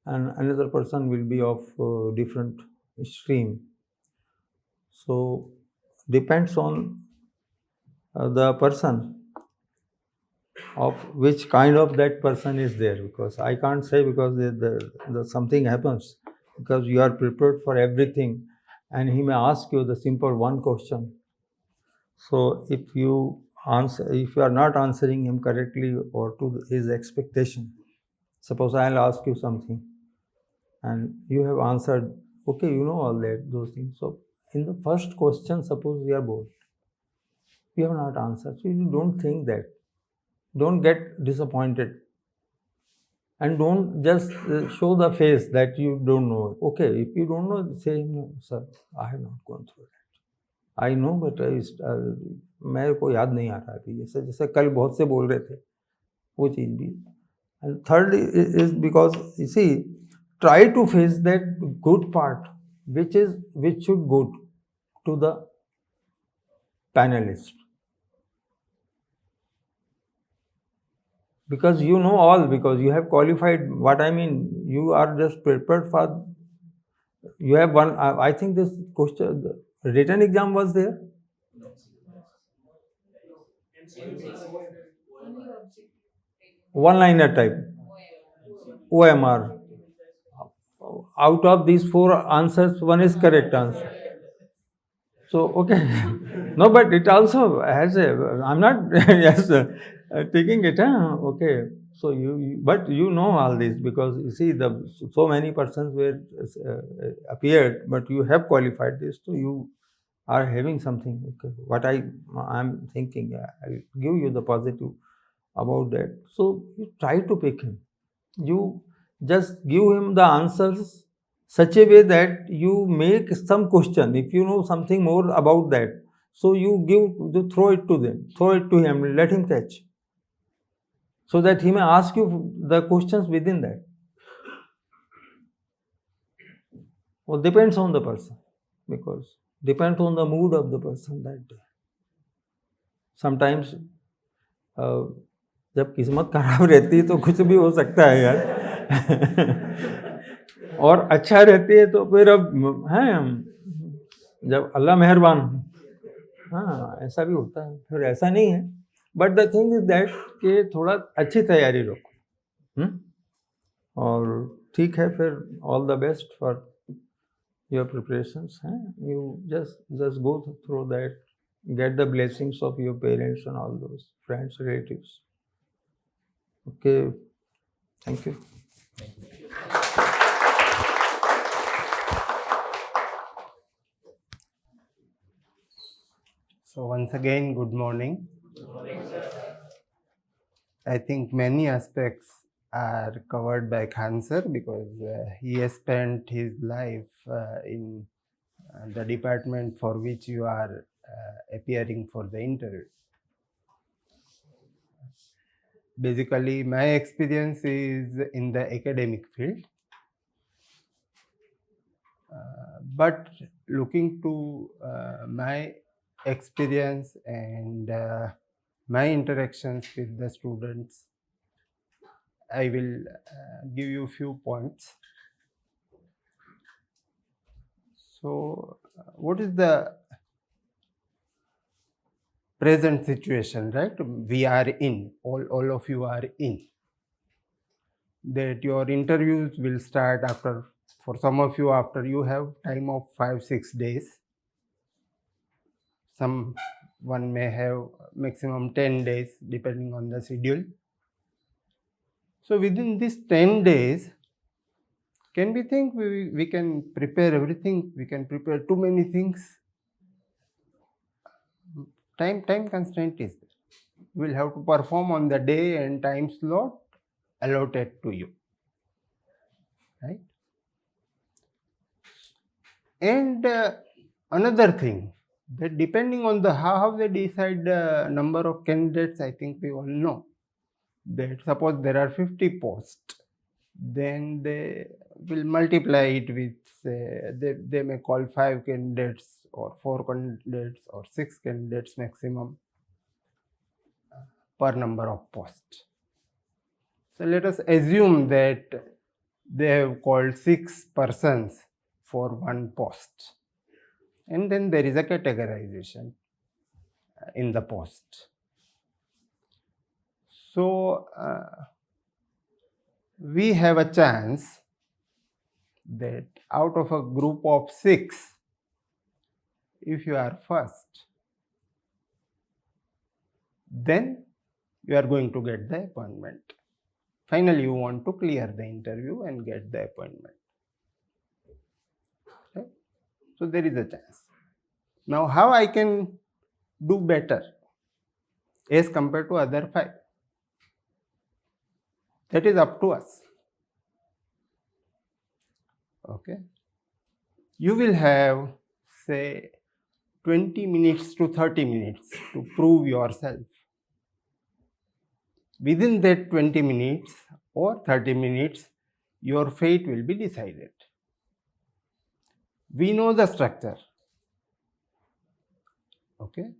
and another person will be of different stream. So depends on the person of which kind of that person is there, because I can't say because the something happens, because you are prepared for everything and he may ask you the simple one question. So if you are not answering him correctly or to his expectation, suppose I'll ask you something and you have answered, okay, you know all those things. So in the first question, suppose we are bored, you have not answered, so you don't think that. Don't get disappointed and don't just show the face that you don't know. Okay, if you don't know, say, no, sir, I have not gone through that. I know, but मेरे को याद नहीं आ रहा अभी, जैसे जैसे कल बहुत से बोल रहे थे वो चीज़ भी. And third is because you see, try to face that good part which should go to the panelist. Because you know all, because you have qualified. What I mean, you are just prepared for. You have one. I think this question, the written exam was there. One-liner type. OMR. Out of these 4 answers, one is correct answer. So okay, no, but it also has a. I'm not yes taking it. Okay, so but you know all this, because you see so many persons were appeared, but you have qualified this, so you are having something. Okay, what I'm thinking, I'll give you the positive about that. So you try to pick him. You just give him the answers such a way that you make some question. If you know something more about that, so you throw it to him, let him catch, so that he may ask you the questions within that. Well, depends on the person, because depends on the mood of the person that day. Sometimes जब किस्मत खराब रहती है तो कुछ भी हो सकता है यार. और अच्छा रहती है तो फिर अब है, जब अल्लाह मेहरबान, हाँ ऐसा भी होता है, फिर ऐसा नहीं है. But the thing is that कि थोड़ा अच्छी तैयारी रखो. और ठीक है, फिर all the best for your preparations हैं. You just go through that, get the blessings of your parents and all those friends, relatives. Okay, thank you. So once again, good morning. I think many aspects are covered by Khan sir, because he has spent his life in the department for which you are appearing for the interview. Basically, my experience is in the academic field, but looking to my experience and my interactions with the students, I will give you a few points. So, what is the present situation, right? We are in, all of you are in, that your interviews will start after, for some of you, after you have time of 5-6 days. Some one may have maximum 10 days depending on the schedule. So within these 10 days, can we think we can prepare everything? We can prepare too many things. Time constraint is there. You will have to perform on the day and time slot allotted to you, right? And another thing, that depending on the how they decide the number of candidates, I think we all know that suppose there are 50 posts, then they will multiply it with, say, they may call 5 candidates or 4 candidates or 6 candidates maximum per number of posts. So let us assume that they have called 6 persons for one post, and then there is a categorization in the post. So we have a chance that out of a group of 6, if you are first, then you are going to get the appointment. Finally, you want to clear the interview and get the appointment. Okay? So there is a chance. Now, how I can do better as compared to other 5? That is up to us. Okay. You will have, say, 20 minutes to 30 minutes to prove yourself. Within that 20 minutes or 30 minutes, your fate will be decided. We know the structure. Okay.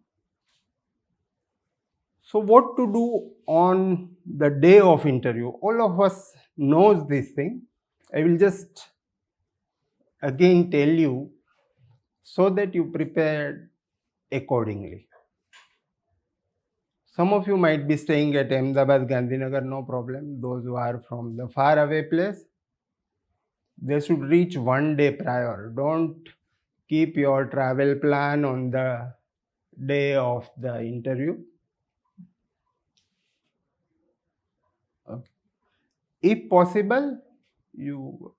So what to do on the day of interview? All of us knows this thing. I will just again tell you so that you prepare accordingly. Some of you might be staying at Ahmedabad, Gandhinagar, no problem. Those who are from the far away place, they should reach 1 day prior. Don't keep your travel plan on the day of the interview. Okay. If possible, you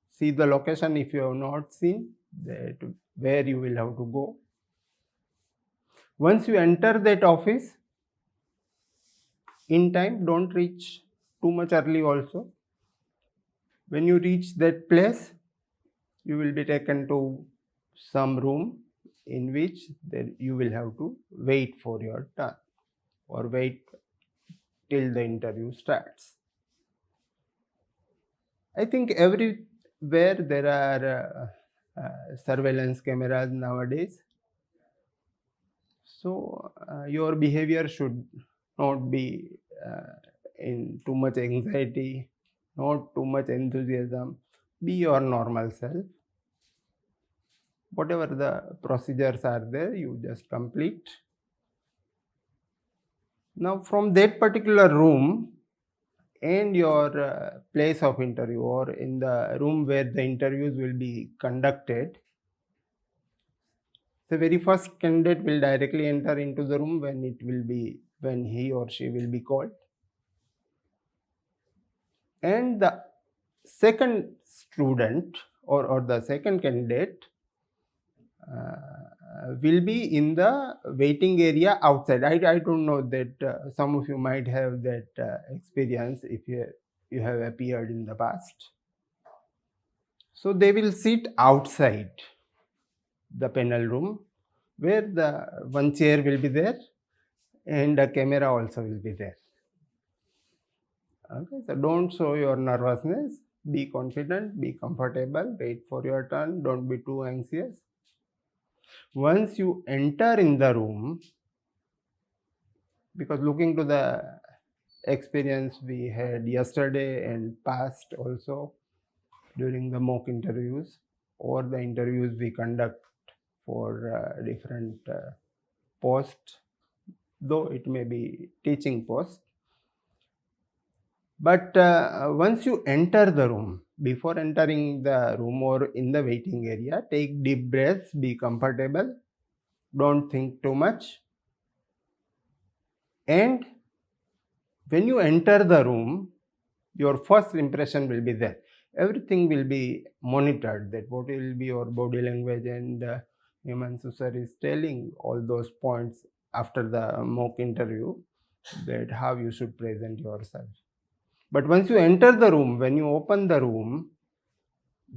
see the location if you have not seen, that where you will have to go. Once you enter that office, in time, don't reach too much early also. When you reach that place, you will be taken to some room in which you will have to wait for your turn or wait till the interview starts. I think everywhere there are surveillance cameras nowadays. So your behavior should not be in too much anxiety, not too much enthusiasm. Be your normal self. Whatever the procedures are there, you just complete. Now from that particular room and your place of interview, or in the room where the interviews will be conducted, the very first candidate will directly enter into the room when he or she will be called. And the second student or the second candidate will be in the waiting area outside. I don't know that some of you might have that experience if you have appeared in the past. So they will sit outside the panel room, where the one chair will be there and a camera also will be there. Okay, so don't show your nervousness. Be confident, be comfortable, wait for your turn, don't be too anxious. Once you enter in the room, because looking to the experience we had yesterday and past also during the mock interviews or the interviews we conduct for different posts, though it may be teaching posts. But once you enter the room, before entering the room or in the waiting area, take deep breaths, be comfortable, don't think too much, and when you enter the room, your first impression will be there. Everything will be monitored, that what will be your body language, and Himanshu sir is telling all those points after the mock interview, that how you should present yourself. But once you enter the room, when you open the room,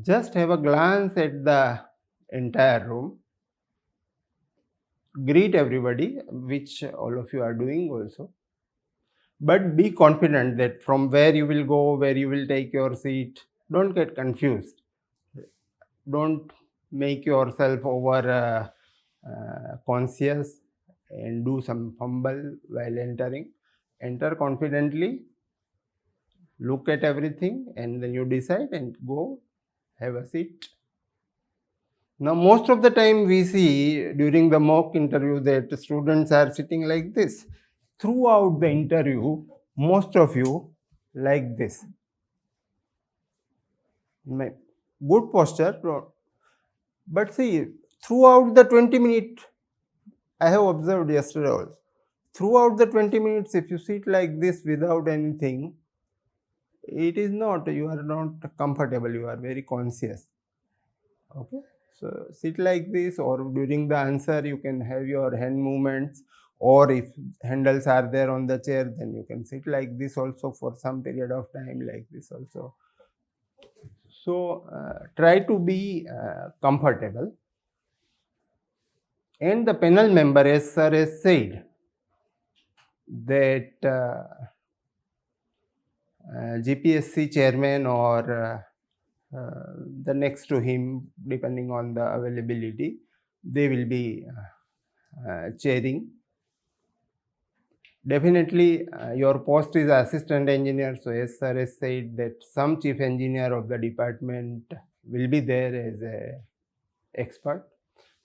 just have a glance at the entire room, greet everybody, which all of you are doing also, but be confident that from where you will go, where you will take your seat, don't get confused. Don't make yourself over conscious and do some fumble while entering. Enter confidently, look at everything, and then you decide and go have a seat. Now, most of the time we see during the mock interview that students are sitting like this. Throughout the interview, most of you like this. Good posture, but see, throughout the 20 minutes, I have observed yesterday also, throughout the 20 minutes, if you sit like this without anything, it is not, you are not comfortable, you are very conscious. Okay, so sit like this, or during the answer you can have your hand movements, or if handles are there on the chair, then you can sit like this also for some period of time, like this also. So try to be comfortable. And the panel member, as sir has said, that GPSC chairman or the next to him, depending on the availability, they will be chairing. Definitely your post is assistant engineer, so as sir has said that some chief engineer of the department will be there as a expert,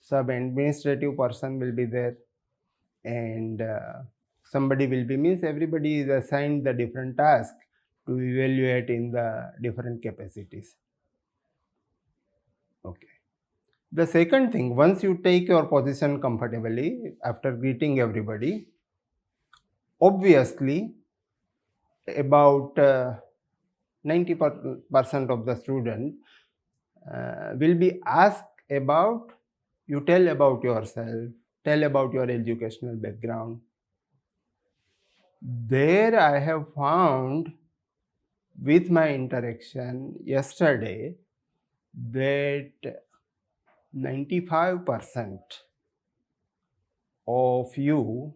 sub administrative person will be there, and somebody will be, means everybody is assigned the different task to evaluate in the different capacities. Okay. The second thing, once you take your position comfortably after greeting everybody, obviously about 90% of the student will be asked about, you tell about yourself, tell about your educational background. There I have found with my interaction yesterday that 95% of you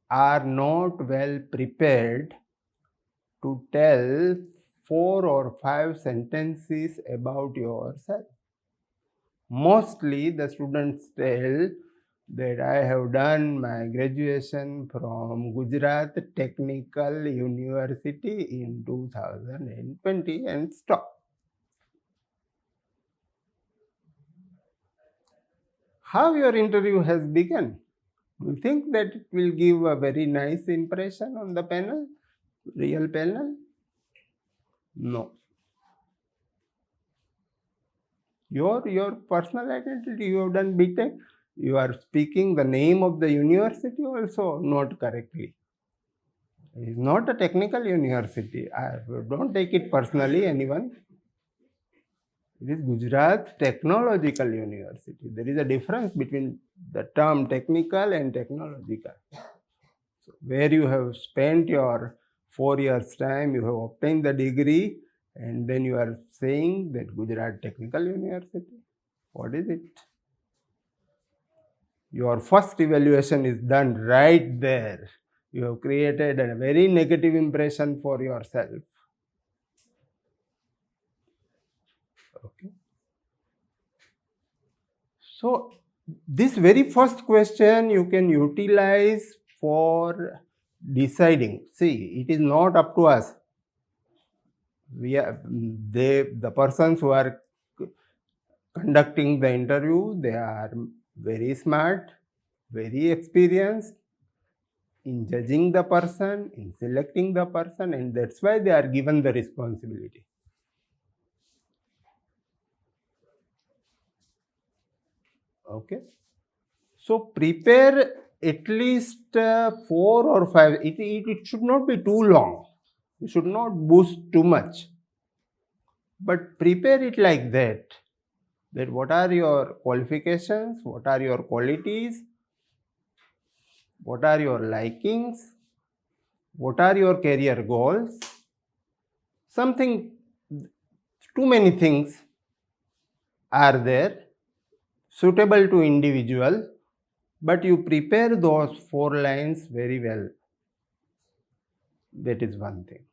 are not well prepared to tell 4 or 5 sentences about yourself. Mostly the students tell that I have done my graduation from Gujarat Technical University in 2020 and stop. How your interview has begun? Do you think that it will give a very nice impression on the panel, real panel? No. Your personal identity, you have done BTech, you are speaking the name of the university also not correctly. It is not a technical university. Don't take it personally, anyone. It is Gujarat Technological University. There is a difference between the term technical and technological. So where you have spent your 4 years time, you have obtained the degree, and then you are saying that Gujarat Technical University. What is it? Your first evaluation is done right there. You have created a very negative impression for yourself. Okay. So this very first question you can utilize for deciding. See, it is not up to us. The persons who are conducting the interview, they are very smart, very experienced in judging the person, in selecting the person, and that's why they are given the responsibility. Okay. So prepare at least 4 or 5. It should not be too long. You should not boost too much. But prepare it like that. That what are your qualifications, what are your qualities, what are your likings, what are your career goals. Something, too many things are there suitable to individual, but you prepare those 4 lines very well. That is one thing.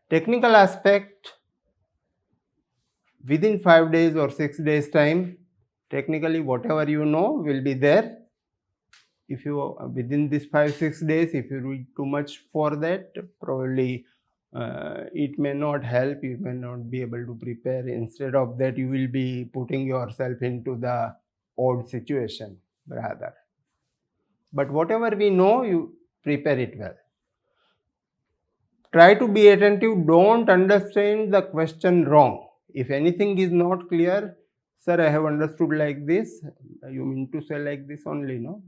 Technical aspect, within 5 days or 6 days time, technically whatever you know will be there. If you within this 5-6 days, if you read too much for that, probably it may not help. You may not be able to prepare. Instead of that, you will be putting yourself into the odd situation rather. But whatever we know, you prepare it well. Try to be attentive. Don't understand the question wrong. If anything is not clear, sir, I have understood like this. You mean to say like this only, no?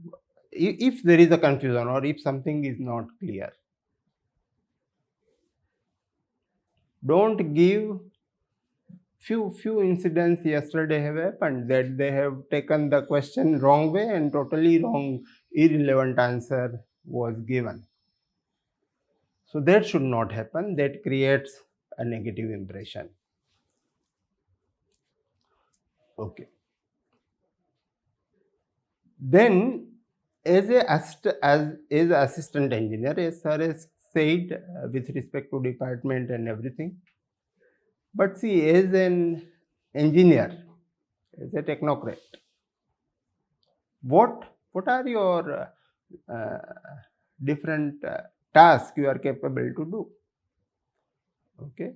If there is a confusion or if something is not clear, don't give. Few incidents yesterday have happened that they have taken the question wrong way and totally wrong, irrelevant answer was given. So that should not happen. That creates a negative impression. Okay. Then, as assistant engineer, as sir has said, with respect to department and everything. But see, as an engineer, as a technocrat, what are your different tasks you are capable to do? Okay.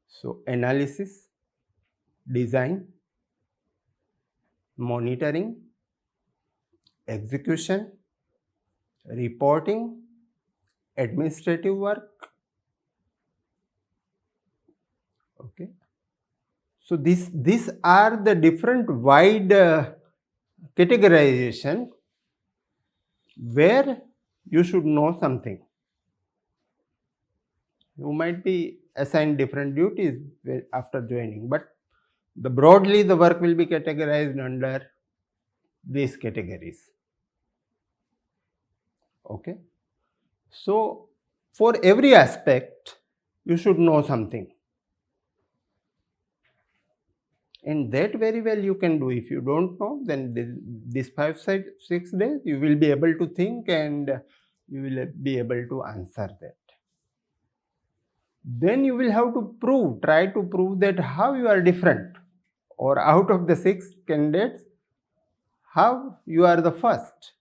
So analysis, design, monitoring, execution, reporting, administrative work. Okay. So these are the different wide categorization where you should know something. You might be assigned different duties after joining, but broadly the work will be categorized under these categories. Okay. So for every aspect, you should know something. And that very well you can do. If you don't know, then this 5-6 days, you will be able to think and you will be able to answer that. Then you will have to try to prove that how you are different, or out of the 6 candidates, how you are the first.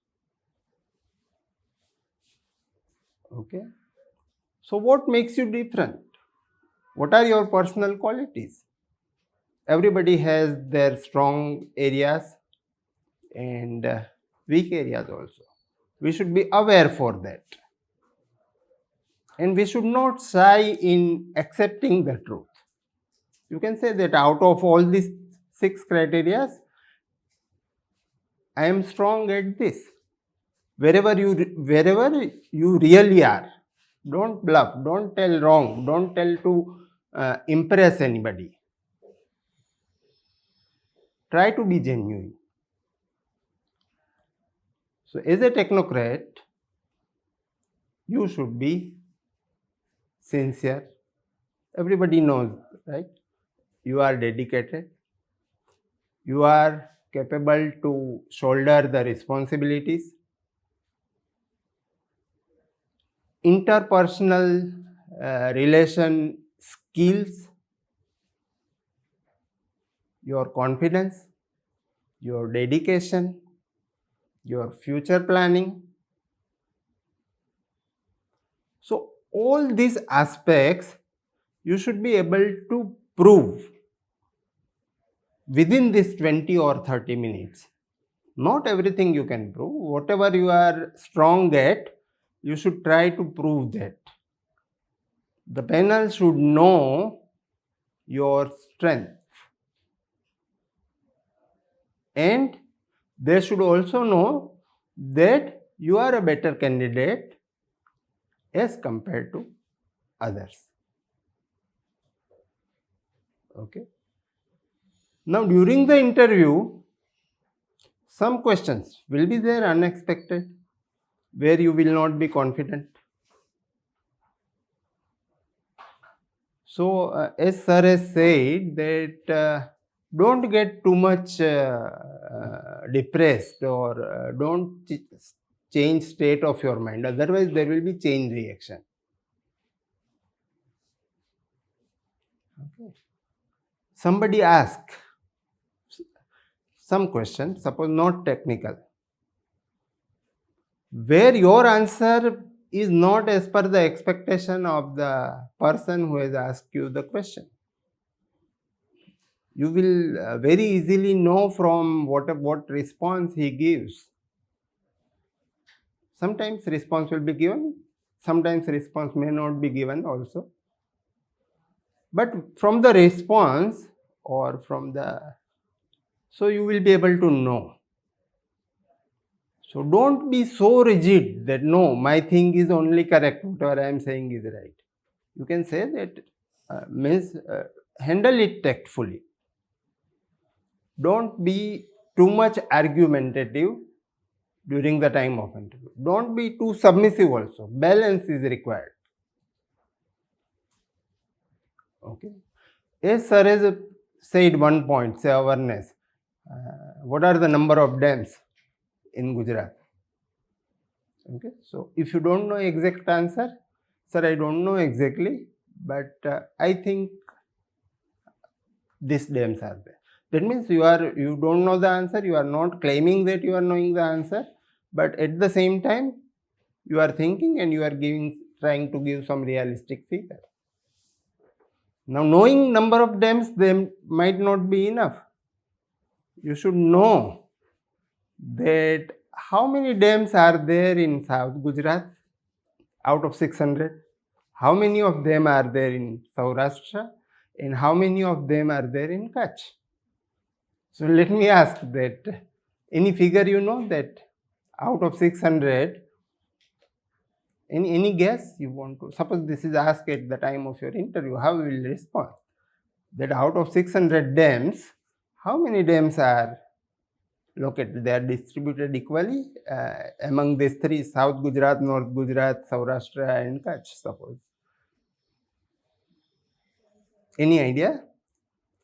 Okay. So what makes you different? What are your personal qualities? Everybody has their strong areas and weak areas also. We should be aware for that. And we should not shy in accepting the truth. You can say that out of all these 6 criteria, I am strong at this. Wherever you really are, don't bluff, don't tell wrong, don't tell to impress anybody. Try to be genuine. So as a technocrat, you should be sincere. Everybody knows, right? You are dedicated. You are capable to shoulder the responsibilities. Interpersonal relation skills, your confidence, your dedication, your future planning. So all these aspects you should be able to prove within this 20 or 30 minutes. Not everything you can prove. Whatever you are strong at, you should try to prove that. The panel should know your strength and they should also know that you are a better candidate as compared to others. Okay. Now, during the interview, some questions will be there unexpected, where you will not be confident. So, as sir has said that don't get too much depressed, or don't change state of your mind, otherwise there will be chain reaction. Okay. Somebody ask some question, suppose not technical, where your answer is not as per the expectation of the person who has asked you the question. You will very easily know from what response he gives. Sometimes response will be given, sometimes response may not be given also. But from the response or from the, so you will be able to know. So don't be so rigid that no, my thing is only correct, whatever I am saying is right. You can say that handle it tactfully. Don't be too much argumentative during the time of interview. Don't be too submissive also. Balance is required. Okay. As sir has said one point, say awareness. What are the number of dams in Gujarat? Okay. So if you don't know exact answer, sir, I don't know exactly, but I think these dams are there. That means you don't know the answer, you are not claiming that you are knowing the answer, but at the same time you are thinking and you are trying to give some realistic figure. Now, knowing number of dams, they might not be enough. You should know that how many dams are there in South Gujarat out of 600, how many of them are there in Saurashtra, and how many of them are there in Kutch. So let me ask that, any figure you know that out of 600, any guess you want to, suppose this is asked at the time of your interview, how you will respond? That out of 600 dams, how many dams are located? They are distributed equally among these three, South Gujarat, North Gujarat, Saurashtra and Kutch, suppose. Any idea?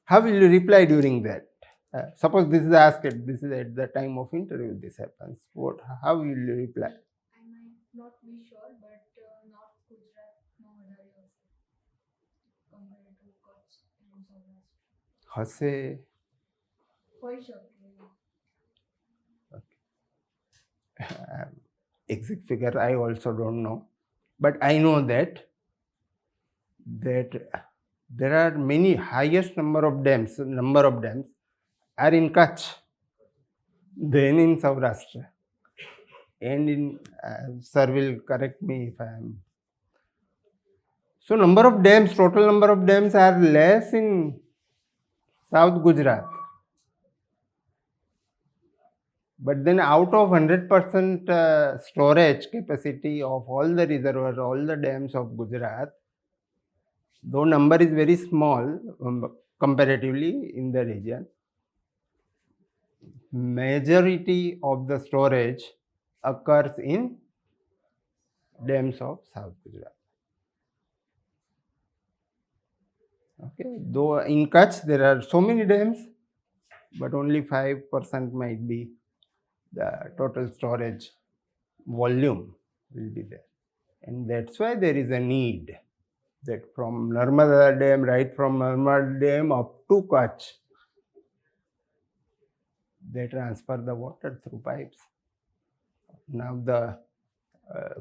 How will you reply during that? Suppose this is asked, this is at the time of interview, this happens. How will you reply? I might not be sure, but North Gujarat, no other years compared to Kutch and Saurashtra. Hase. For sure. Exact figure I also don't know, but I know that there are many highest number of dams are in Kutch, then in Saurashtra, and in sir will correct me if I am. So total number of dams are less in South Gujarat. But then out of 100% storage capacity of all the reservoirs, all the dams of Gujarat, though number is very small comparatively in the region, majority of the storage occurs in dams of South Gujarat. Okay, though in Kutch there are so many dams, but only 5% might be the total storage volume will be there. And that's why there is a need that from Narmada Dam, right from Narmada Dam up to Kutch, they transfer the water through pipes. Now the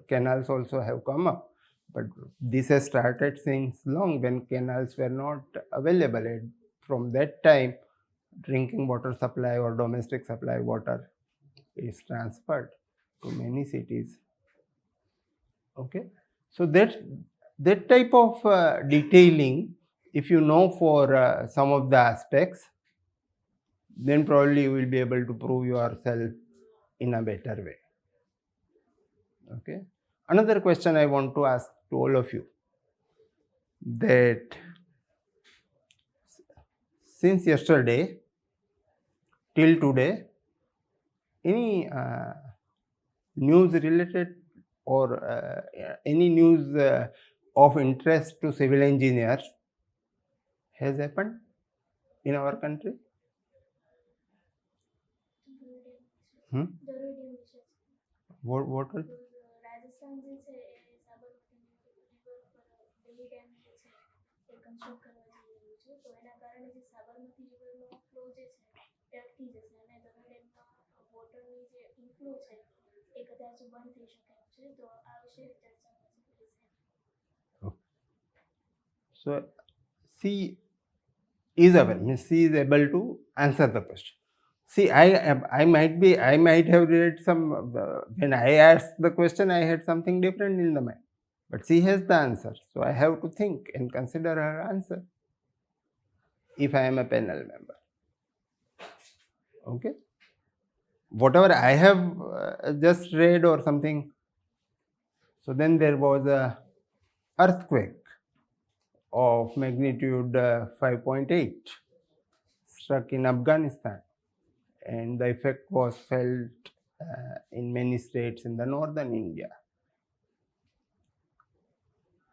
canals also have come up, but this has started since long when canals were not available. And from that time, drinking water supply or domestic supply water is transferred to many cities. Okay, so that type of detailing, if you know for some of the aspects, then probably you will be able to prove yourself in a better way. Okay. Another question I want to ask to all of you, that since yesterday till today, any news related or any news of interest to civil engineers has happened in our country? Hmm? What was? Rajasthan જે છે એ Sabarmati river પર Delhi dam જે છે એ construct કરવા જઈ રહ્યું છે તો એના કારણે જે સાબરમતી રિવરનો ફ્લો જે છે એ અટકી જશે અને દમણ ડેમમાં વોટરની જે ઇનફ્લો છે એ કદાચ બંધ થઈ શકે એમ છે તો આ વિશે ચર્ચા કરશે. So she is aware, means she is able to answer the question. See, I might have read some, when I asked the question, I had something different in the mind. But she has the answer. So I have to think and consider her answer if I am a panel member. Okay. Whatever I have just read or something. So then there was a earthquake of magnitude 5.8 struck in Afghanistan, and the effect was felt in many states in the northern India.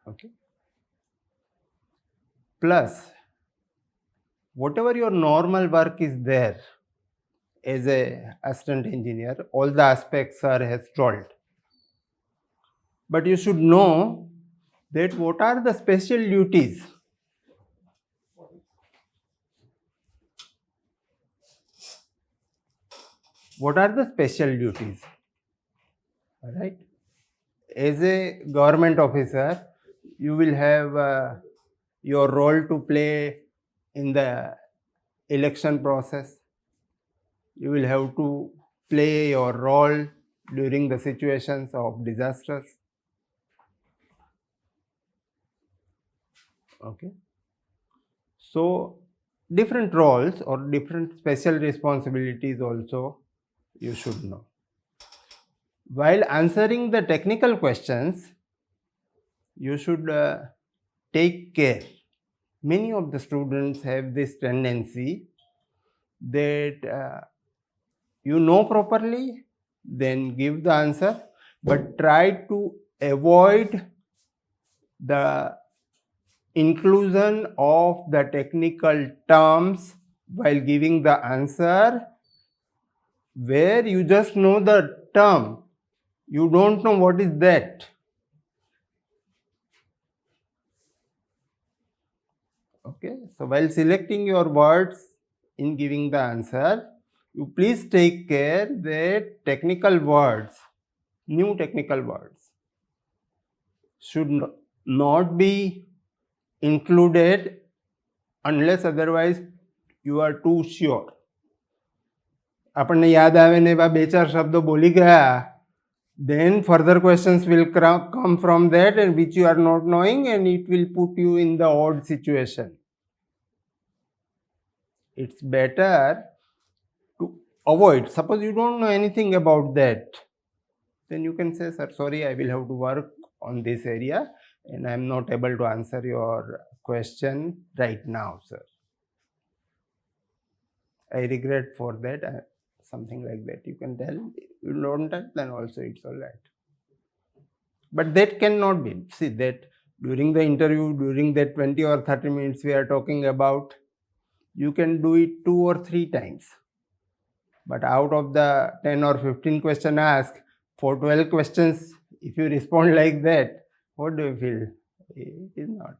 Okay. Plus, whatever your normal work is there as a assistant engineer, all the aspects sir has told. But you should know that what are the special duties. What are the special duties? Right? As a government officer, you will have your role to play in the election process. You will have to play your role during the situations of disasters. Okay. So different roles or different special responsibilities also you should know. While answering the technical questions, you should take care. Many of the students have this tendency that you know properly, then give the answer, but try to avoid the inclusion of the technical terms while giving the answer, where you just know the term, you don't know what is that. Okay, so while selecting your words in giving the answer, you please take care that technical words, new technical words, should not be included unless otherwise you are too sure. આપણને યાદ આવે ને એવા બે ચાર શબ્દો બોલી ગયા, then further questions will come from that, and which you are not knowing, and it will put you in the odd situation. It's better to avoid. Suppose you don't know anything about that, then you can say, sir, sorry, I will have to work on this area and I am not able to answer your question right now, sir. I regret for that. Something like that you can tell. You don't tell, then also it's all right. But that cannot be. See, that during the interview, during that 20 or 30 minutes we are talking about, you can do it 2 or 3 times. But out of the 10 or 15 questions asked, for 12 questions, if you respond like that, what do you feel? It is not.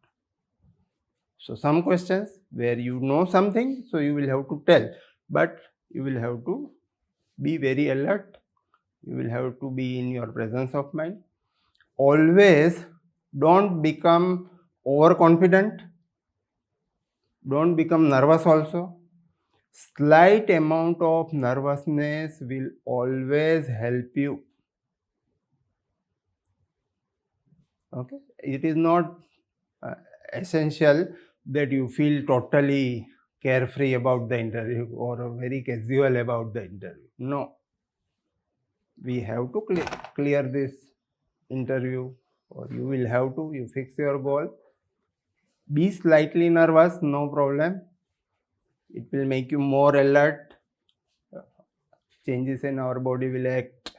So some questions where you know something, so you will have to tell, but you will have to be very alert. You will have to be in your presence of mind. Always don't become overconfident. Don't become nervous also. Slight amount of nervousness will always help you. Okay, it is not essential that you feel totally carefree about the interview or very casual about the interview. No, we have to clear this interview, or you will have to, you fix your goal. Be slightly nervous, no problem. It will make you more alert. Changes in our body will act,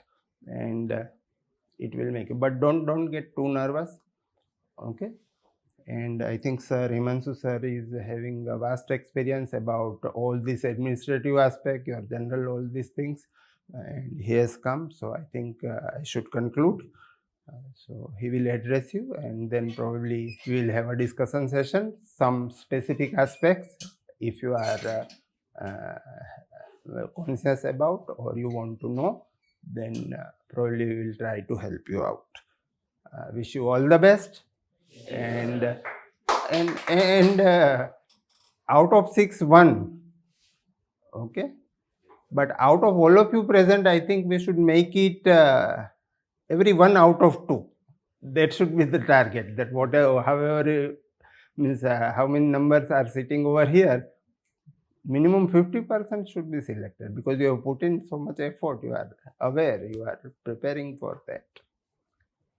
and it will make you, but don't get too nervous. Okay. And I think Sir Himanshu sir is having a vast experience about all this administrative aspect, your general, all these things, and he has come. So I think I should conclude. So he will address you, and then probably we will have a discussion session. Some specific aspects, if you are conscious about or you want to know, then probably we will try to help you out. Wish you all the best. And out of 6, 1. Okay. But out of all of you present, I think we should make it every 1 out of 2. That should be the target. That whatever, however, means how many numbers are sitting over here, minimum 50% should be selected, because you have put in so much effort. You are aware, you are preparing for that.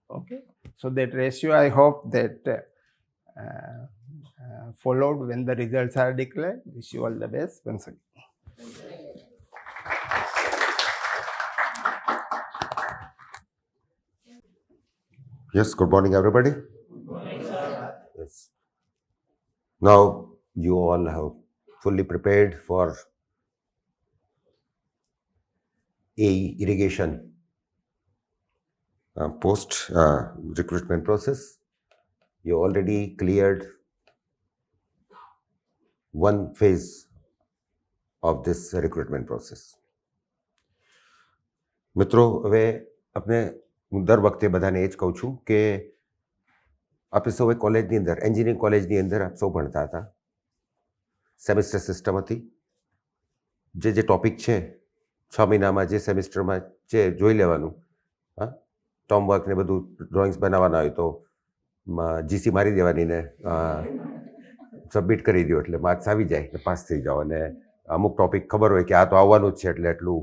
Okay. So that ratio, I hope that followed when the results are declared. Wish you all the best once again. Yes, good morning, everybody. Good morning, sir. Yes. Now you all have fully prepared for a irrigation post recruitment process. You already cleared one phase of this recruitment process. મિત્રો, હવે આપણે હું દર વખતે બધાને એ જ કહું છું કે આપણે સૌએ કોલેજની અંદર, એન્જિનિયરિંગ કોલેજની અંદર આપ સૌ ભણતા હતા. સેમિસ્ટર સિસ્ટમ હતી. જે ટોપિક છે 6 મહિનામાં જે સેમિસ્ટરમાં જે જોઈ લેવાનું, હા, ટર્મ વર્ક ને બધું ડ્રોઈંગ્સ બનાવવાના હોય તો જીસી મારી દેવાની ને સબમિટ કરી દો એટલે માર્ક્સ આવી જાય એટલે પાસ થઈ જાઓ. અને અમુક ટોપિક ખબર હોય કે આ તો આવવાનું જ છે એટલે એટલું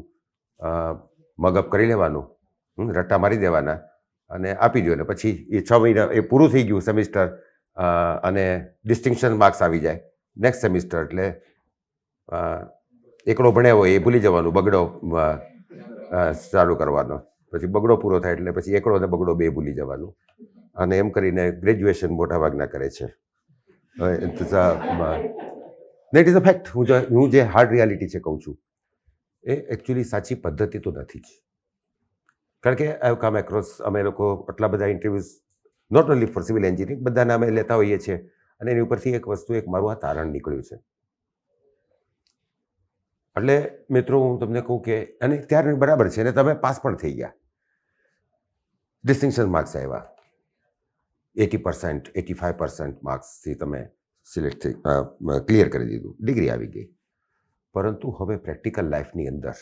મગઅપ કરી લેવાનું, રટ્ટા મારી દેવાના અને આપી દો. ને પછી એ 6 મહિના એ પૂરું થઈ ગયું સેમિસ્ટર અને ડિસ્ટિંક્શન માર્ક્સ આવી જાય નેક્સ્ટ સેમિસ્ટર એટલે એકડો ભણ્યા હોય એ ભૂલી જવાનું, બગડો ચાલુ કરવાનો, પછી બગડો પૂરો થાય એટલે પછી એકડો અને બગડો બે ભૂલી જવાનું. અને એમ કરીને ગ્રેજ્યુએશન મોટાભાગના કરે છે. It is a fact. હું જે હાર્ડ રિયાલિટી છે કહું છું એ એકચ્યુઅલી સાચી પદ્ધતિ તો નથી જ. કારણ કે આઈ હેવ કમ એક્રોસ, અમે લોકો આટલા બધા interviews not only for civil engineering બધાના અમે લેતા હોઈએ છીએ. અને એની ઉપરથી એક વસ્તુ, એક મારું આ તારણ નીકળ્યું છે. એટલે મિત્રો હું તમને કહું કે, અને ત્યારે બરાબર છે, અને તમે પાસ પણ થઈ ગયા, ડિસ્ટિંક્શન માર્ક્સ આવ્યા, 80%, 85% માર્ક્સથી તમે સિલેક્ટ થઈ, ક્લિયર કરી દીધું, ડિગ્રી આવી ગઈ. પરંતુ હવે પ્રેક્ટિકલ લાઈફની અંદર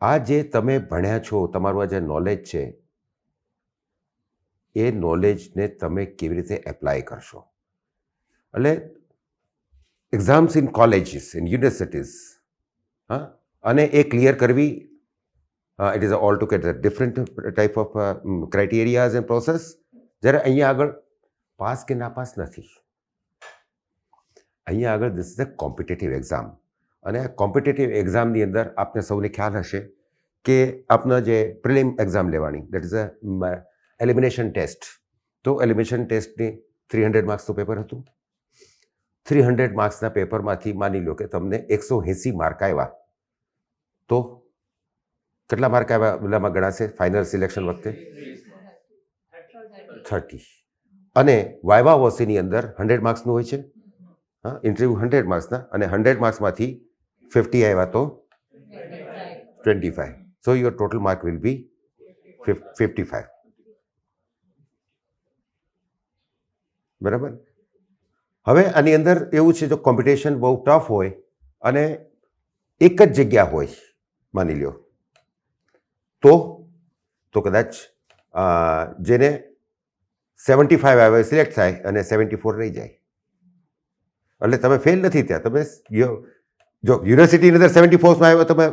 આ જે તમે ભણ્યા છો, તમારું આ જે નોલેજ છે, એ નોલેજને તમે કેવી રીતે એપ્લાય કરશો. એટલે exams in colleges, in universities, હા, અને એ ક્લિયર કરવી, it is all together different type of criterias and process. જ્યારે અહીંયા આગળ પાસ કે નાપાસ નથી, અહીંયા આગળ this is a competitive exam. અને આ કોમ્પિટેટિવ એક્ઝામની અંદર આપને સૌને ખ્યાલ હશે કે આપના જે પ્રિલિમ એક્ઝામ લેવાની, that is a elimination test. તો એલિમિનેશન ટેસ્ટની 300 માર્ક્સનું પેપર હતું. 300 માર્ક્સના પેપરમાંથી માની લો કે તમને 180 માર્ક આવ્યા, તો કેટલા માર્ક આવ્યા ઓલામાં ગણાશે ફાઇનલ સિલેક્શન વખતે? 30. અને વાયવા વોસીની અંદર 100 માર્ક્સનું હોય છે, હા, ઇન્ટરવ્યૂ 100 માર્ક્સના, અને 100 માર્ક્સમાંથી 50 આવ્યા તો 25. સો your total mark will be 55. બરાબર. હવે આની અંદર એવું છે, જો કોમ્પિટિશન બહુ ટફ હોય અને એક જ જગ્યા હોય માની લો, તો કદાચ જેને 75 આવે સિલેક્ટ થાય અને 74 રહી જાય. એટલે તમે ફેલ નથી ત્યાં. તમે જો યુનિવર્સિટીની અંદર 74માં આવ્યો તમે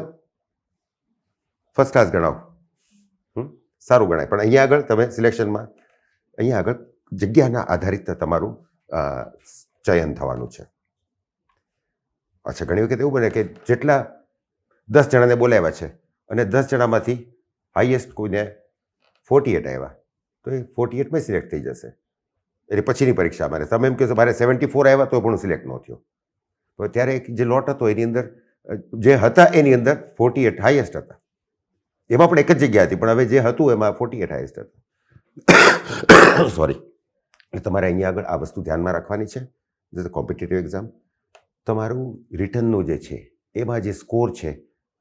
ફર્સ્ટ ક્લાસ ગણાવો, સારું ગણાય. પણ અહીંયા આગળ તમે સિલેક્શનમાં અહીંયા આગળ જગ્યાના આધારિત તમારું ચયન થવાનું છે. અચ્છા, ઘણી વખત એવું બને કે જેટલા 10 જણાને બોલાવ્યા છે અને 10 જણામાંથી હાઈએસ્ટ કોઈને 48 આવ્યા, તો એ 48માં સિલેક્ટ થઈ જશે. એટલે પછીની પરીક્ષામાં તમે એમ કહેશો મારે 74 આવ્યા તો પણ સિલેક્ટ ન થયો. તો ત્યારે જે લોટ હતો એની અંદર જે હતા એની અંદર 48 હાઈએસ્ટ હતા. એમાં પણ એક જ જગ્યા હતી, પણ હવે જે હતું એમાં 48 હાઈએસ્ટ હતા. સોરી. એટલે તમારે અહીંયા આગળ આ વસ્તુ ધ્યાનમાં રાખવાની છે. જે કોમ્પિટિટિવ એક્ઝામ, તમારું રિટર્નનું જે છે એમાં જે સ્કોર છે,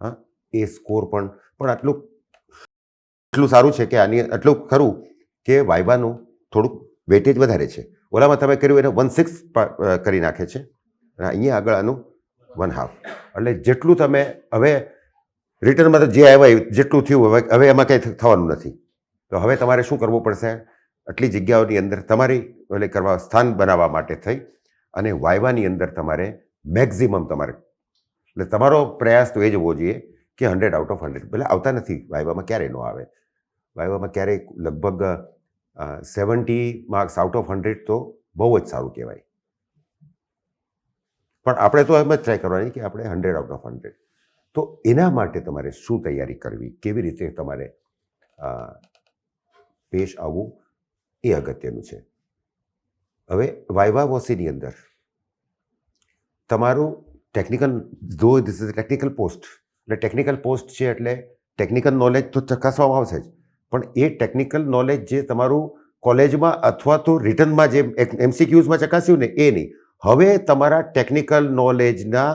હા, એ સ્કોર પણ એટલું સારું છે કે આની એટલું ખરું કે વાઇવાનું થોડુંક વેટેજ વધારે છે. ઓલામાં તમે કર્યું એને 1/6 કરી નાખે છે અને અહીંયા આગળ આનું 1/2. એટલે જેટલું તમે હવે રિટર્નમાં તો જે આવ્યા જેટલું થયું હવે એમાં કંઈ થવાનું નથી. તો હવે તમારે શું કરવું પડશે? આટલી જગ્યાઓની અંદર તમારી એટલે કરવા સ્થાન બનાવવા માટે થઈ અને વાઇવાની અંદર તમારે મેક્ઝિમમ તમારે એટલે તમારો પ્રયાસ તો એ જ હોવો જોઈએ કે 100 આઉટ ઓફ 100. ભલે આવતા નથી વાઇવામાં, ક્યારેય ન આવે. વાઇવામાં ક્યારેય લગભગ 70 માર્ક્સ આઉટ ઓફ 100 તો બહુ જ સારું કહેવાય. પણ આપણે તો એમ જ ટ્રાય કરવાની કે આપણે 100 આઉટ ઓફ 100. તો એના માટે તમારે શું તૈયારી કરવી, કેવી રીતે તમારે પેશ આવવું, એ અગત્યનું છે. હવે વાઇવા વોસીની અંદર તમારું ટેકનિકલ, ધો ધીસ ઇઝ ટેકનિકલ પોસ્ટ, એટલે ટેકનિકલ પોસ્ટ છે એટલે ટેકનિકલ નોલેજ તો ચકાસવામાં આવશે જ, પણ એ ટેકનિકલ નોલેજ જે તમારું કોલેજમાં અથવા તો રિટર્નમાં જે MCQsમાં ચકાસ્યું ને એ નહીં. હવે તમારા ટેકનિકલ નોલેજના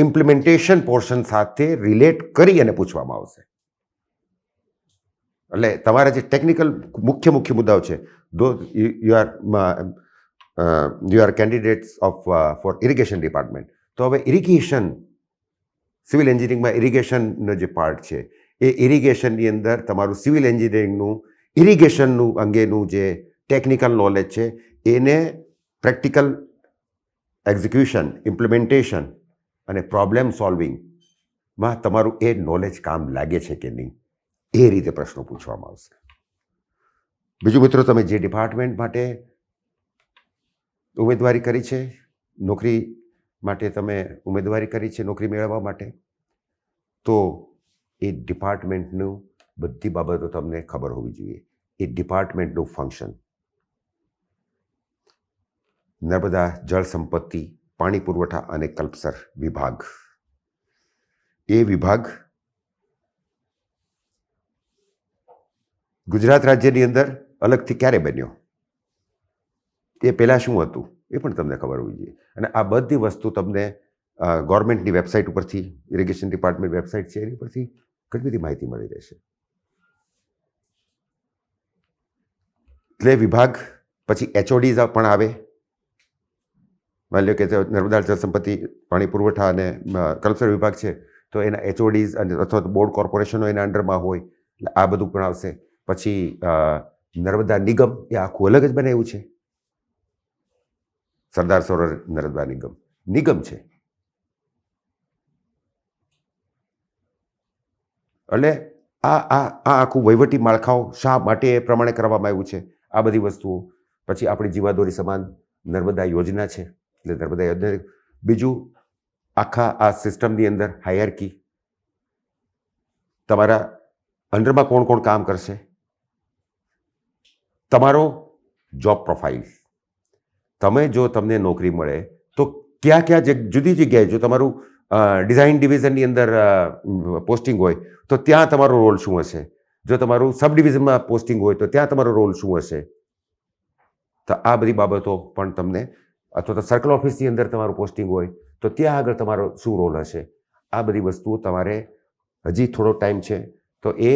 ઇમ્પ્લિમેન્ટેશન પોર્શન સાથે રિલેટ કરી અને પૂછવામાં આવશે. એટલે તમારા જે ટેકનિકલ મુખ્ય મુદ્દાઓ છે, you are candidates four irrigation department. તો હવે ઇરિગેશન, સિવિલ એન્જિનિયરિંગમાં ઇરિગેશનનો જે પાર્ટ છે એ ઇરિગેશનની અંદર તમારું સિવિલ એન્જિનિયરિંગનું ઇરિગેશનનું અંગેનું જે ટેકનિકલ નોલેજ છે એને પ્રેક્ટિકલ એક્ઝિક્યુશન, ઇમ્પ્લિમેન્ટેશન અને પ્રોબ્લેમ સોલ્વિંગમાં તમારું એ નોલેજ કામ લાગે છે કે નહીં, એ રીતે પ્રશ્નો પૂછવામાં આવશે. બીજું મિત્રો, તમે જે ડિપાર્ટમેન્ટ માટે ઉમેદવારી કરી છે, નોકરી માટે તમે ઉમેદવારી કરી છે નોકરી મેળવવા માટે, તો એ ડિપાર્ટમેન્ટનું બધી બાબતો તમને ખબર હોવી જોઈએ. એ ડિપાર્ટમેન્ટનું ફંક્શન, નર્મદા જળ સંપત્તિ, પાણી પુરવઠા અને કલ્પસર વિભાગ, એ વિભાગ ગુજરાત રાજ્યની અંદર અલગથી ક્યારે બન્યો, એ પહેલાં શું હતું એ પણ તમને ખબર હોવી જોઈએ. અને આ બધી વસ્તુ તમને ગવર્મેન્ટની વેબસાઇટ ઉપરથી, ઇરિગેશન ડિપાર્ટમેન્ટ વેબસાઇટ છે એની પરથી ઘણી બધી માહિતી મળી રહેશે. એટલે વિભાગ પછી HODs પણ આવે. માની લો કે નર્મદા જળ સંપત્તિ, પાણી પુરવઠા અને કલ્પસર વિભાગ છે તો એના HODs અને અથવા તો બોર્ડ કોર્પોરેશનો એના અંડરમાં હોય, એટલે આ બધું પણ આવશે. પછી નર્મદા નિગમ, એ આખું અલગ જ બનાવ્યું છે. સરદાર સરોવર નર્મદા નિગમ છે. એટલે આ આખું વહીવટી માળખાઓ શા માટે એ પ્રમાણે કરવામાં આવ્યું છે, આ બધી વસ્તુઓ. પછી આપણી જીવાદોરી સમાન નર્મદા યોજના છે, એટલે નર્મદા યોજના. બીજું, આખા આ સિસ્ટમની અંદર હાયરકી, તમારા અંડરમાં કોણ કોણ કામ કરશે, તમારો જોબ પ્રોફાઇલ, તમે જો તમને નોકરી મળે તો ક્યાં ક્યાં જુદી જગ્યાએ, જો તમારું ડિઝાઇન ડિવિઝનની અંદર પોસ્ટિંગ હોય તો ત્યાં તમારો રોલ શું હશે, જો તમારું સબ ડિવિઝનમાં પોસ્ટિંગ હોય તો ત્યાં તમારો રોલ શું હશે. તો આ બધી બાબતો પણ તમને, અથવા તો સર્કલ ઓફિસની અંદર તમારું પોસ્ટિંગ હોય તો ત્યાં આગળ તમારો શું રોલ હશે, આ બધી વસ્તુઓ તમારે હજી થોડો ટાઈમ છે તો એ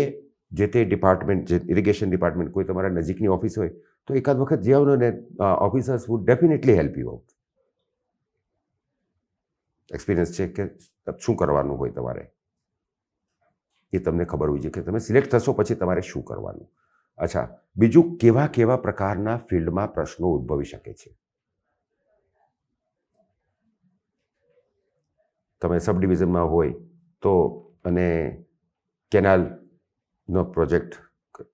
જે તે ડિપાર્ટમેન્ટ, જે ઇરિગેશન ડિપાર્ટમેન્ટ કોઈ તમારા નજીકની ઓફિસ હોય તો એકાદ વખત જે આવનો ને officers would definitely help you out. Experience છે કે શું કરવાનું હોય તમારે, એ તમને ખબર હોવી જોઈએ કે તમે સિલેક્ટ થશો પછી તમારે શું કરવાનું. અચ્છા, બીજું, કેવા કેવા પ્રકારના ફિલ્ડમાં પ્રશ્નો ઉદ્ભવી શકે છે. તમે સબ ડિવિઝનમાં હોય તો અને કેનાલનો પ્રોજેક્ટ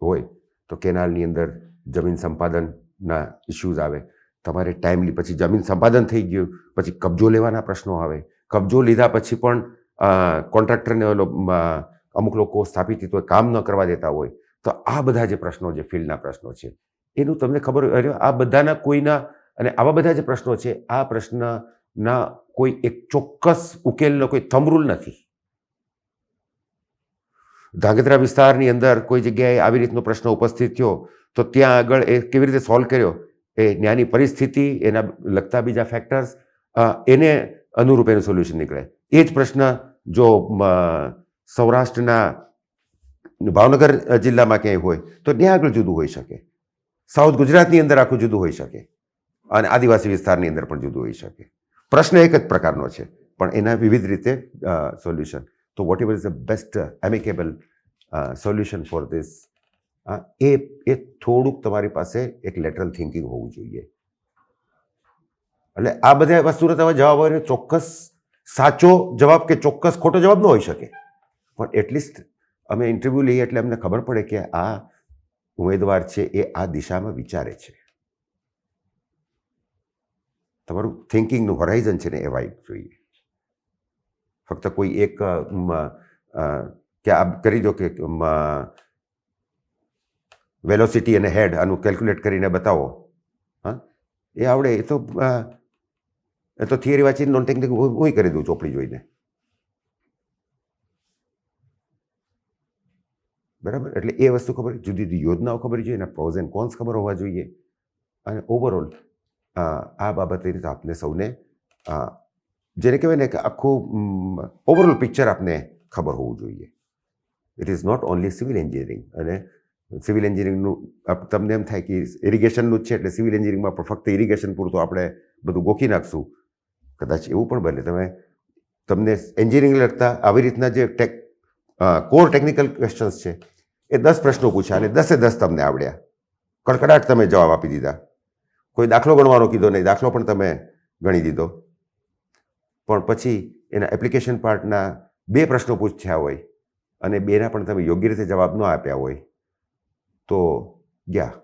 હોય તો કેનાલની અંદર જમીન સંપાદનના ઇસ્યુઝ આવે. તમારે ટાઈમલી પછી જમીન સંપાદન થઈ ગયું પછી કબજો લેવાના પ્રશ્નો આવે. કબજો લીધા પછી પણ કોન્ટ્રાક્ટરને અમુક લોકો સ્થાપિત હોય કામ ન કરવા દેતા હોય. તો આ બધા જે પ્રશ્નો છે ફિલ્ડના પ્રશ્નો છે એનું તમને ખબર હોય આ બધાના કોઈના અને આવા બધા જે પ્રશ્નો છે આ પ્રશ્નના કોઈ એક ચોક્કસ ઉકેલનો કોઈ થંબ રૂલ નથી. ધાંગધ્રા વિસ્તારની અંદર કોઈ જગ્યાએ આવી રીતનો પ્રશ્ન ઉપસ્થિત થયો તો ત્યાં આગળ એ કેવી રીતે સોલ્વ કર્યો એ ત્યાંની પરિસ્થિતિ એના લગતા બીજા ફેક્ટર્સ એને અનુરૂપ એનું સોલ્યુશન નીકળે. એ જ પ્રશ્ન જો સૌરાષ્ટ્રના ભાવનગર જિલ્લામાં ક્યાંય હોય તો ત્યાં આગળ જુદું હોઈ શકે. સાઉથ ગુજરાતની અંદર આખું જુદું હોઈ શકે અને આદિવાસી વિસ્તારની અંદર પણ જુદું હોઈ શકે. પ્રશ્ન એક જ પ્રકારનો છે પણ એના વિવિધ રીતે સોલ્યુશન. તો whatever is the best amicable solution for this એ થોડુંક તમારી પાસે એક લેટરલ થિંકિંગ હોવું જોઈએ. એટલે આ બધા વસ્તુનો તમે જવાબ હોય ચોક્કસ સાચો જવાબ કે ચોક્કસ ખોટો જવાબ ન હોઈ શકે પણ એટલીસ્ટ અમે ઇન્ટરવ્યૂ લઈએ એટલે અમને ખબર પડે કે આ ઉમેદવાર છે એ આ દિશામાં વિચારે છે. તમારું થિંકિંગનું હોરાઇઝન છે ને એ વાઇડ જોઈએ. ફક્ત કોઈ એક કે આ કરી દો કે વેલોસિટી અને હેડ આનું કેલ્ક્યુલેટ કરીને બતાવો. હા એ આવડે એ તો થિયરી વાંચીને નોન ટેકનિક હું કરી દઉં ચોપડી જોઈને. બરાબર. એટલે એ વસ્તુ ખબર જુદી જુદી યોજનાઓ ખબર જોઈએ એના પ્રોઝ એન્ડ કોન્સ ખબર હોવા જોઈએ અને ઓવરઓલ આ બાબતે આપને સૌને જેને કહેવાય ને કે આખું ઓવરઓલ પિક્ચર આપને ખબર હોવું જોઈએ. It is not only civil engineering. અને સિવિલ એન્જિનિયરિંગનું તમને એમ થાય કે ઇરિગેશનનું જ છે એટલે સિવિલ એન્જિનિયરિંગમાં પણ ફક્ત ઇરિગેશન પૂરતું આપણે બધું ગોખી નાખશું. કદાચ એવું પણ બને તમને એન્જિનિયરિંગ લગતા આવી રીતના જે કોર ટેકનિકલ ક્વેશ્ચન્સ છે એ 10 પ્રશ્નો પૂછ્યા અને 10 તમને આવડ્યા. કડકડાટ તમે જવાબ આપી દીધા. કોઈ દાખલો ગણવાનો કીધો નહીં, દાખલો પણ તમે ગણી દીધો. પણ પછી એના એપ્લિકેશન પાર્ટના 2 પ્રશ્નો પૂછ્યા હોય અને 2ના પણ તમે યોગ્ય રીતે જવાબ ન આપ્યા હોય તો ગયા.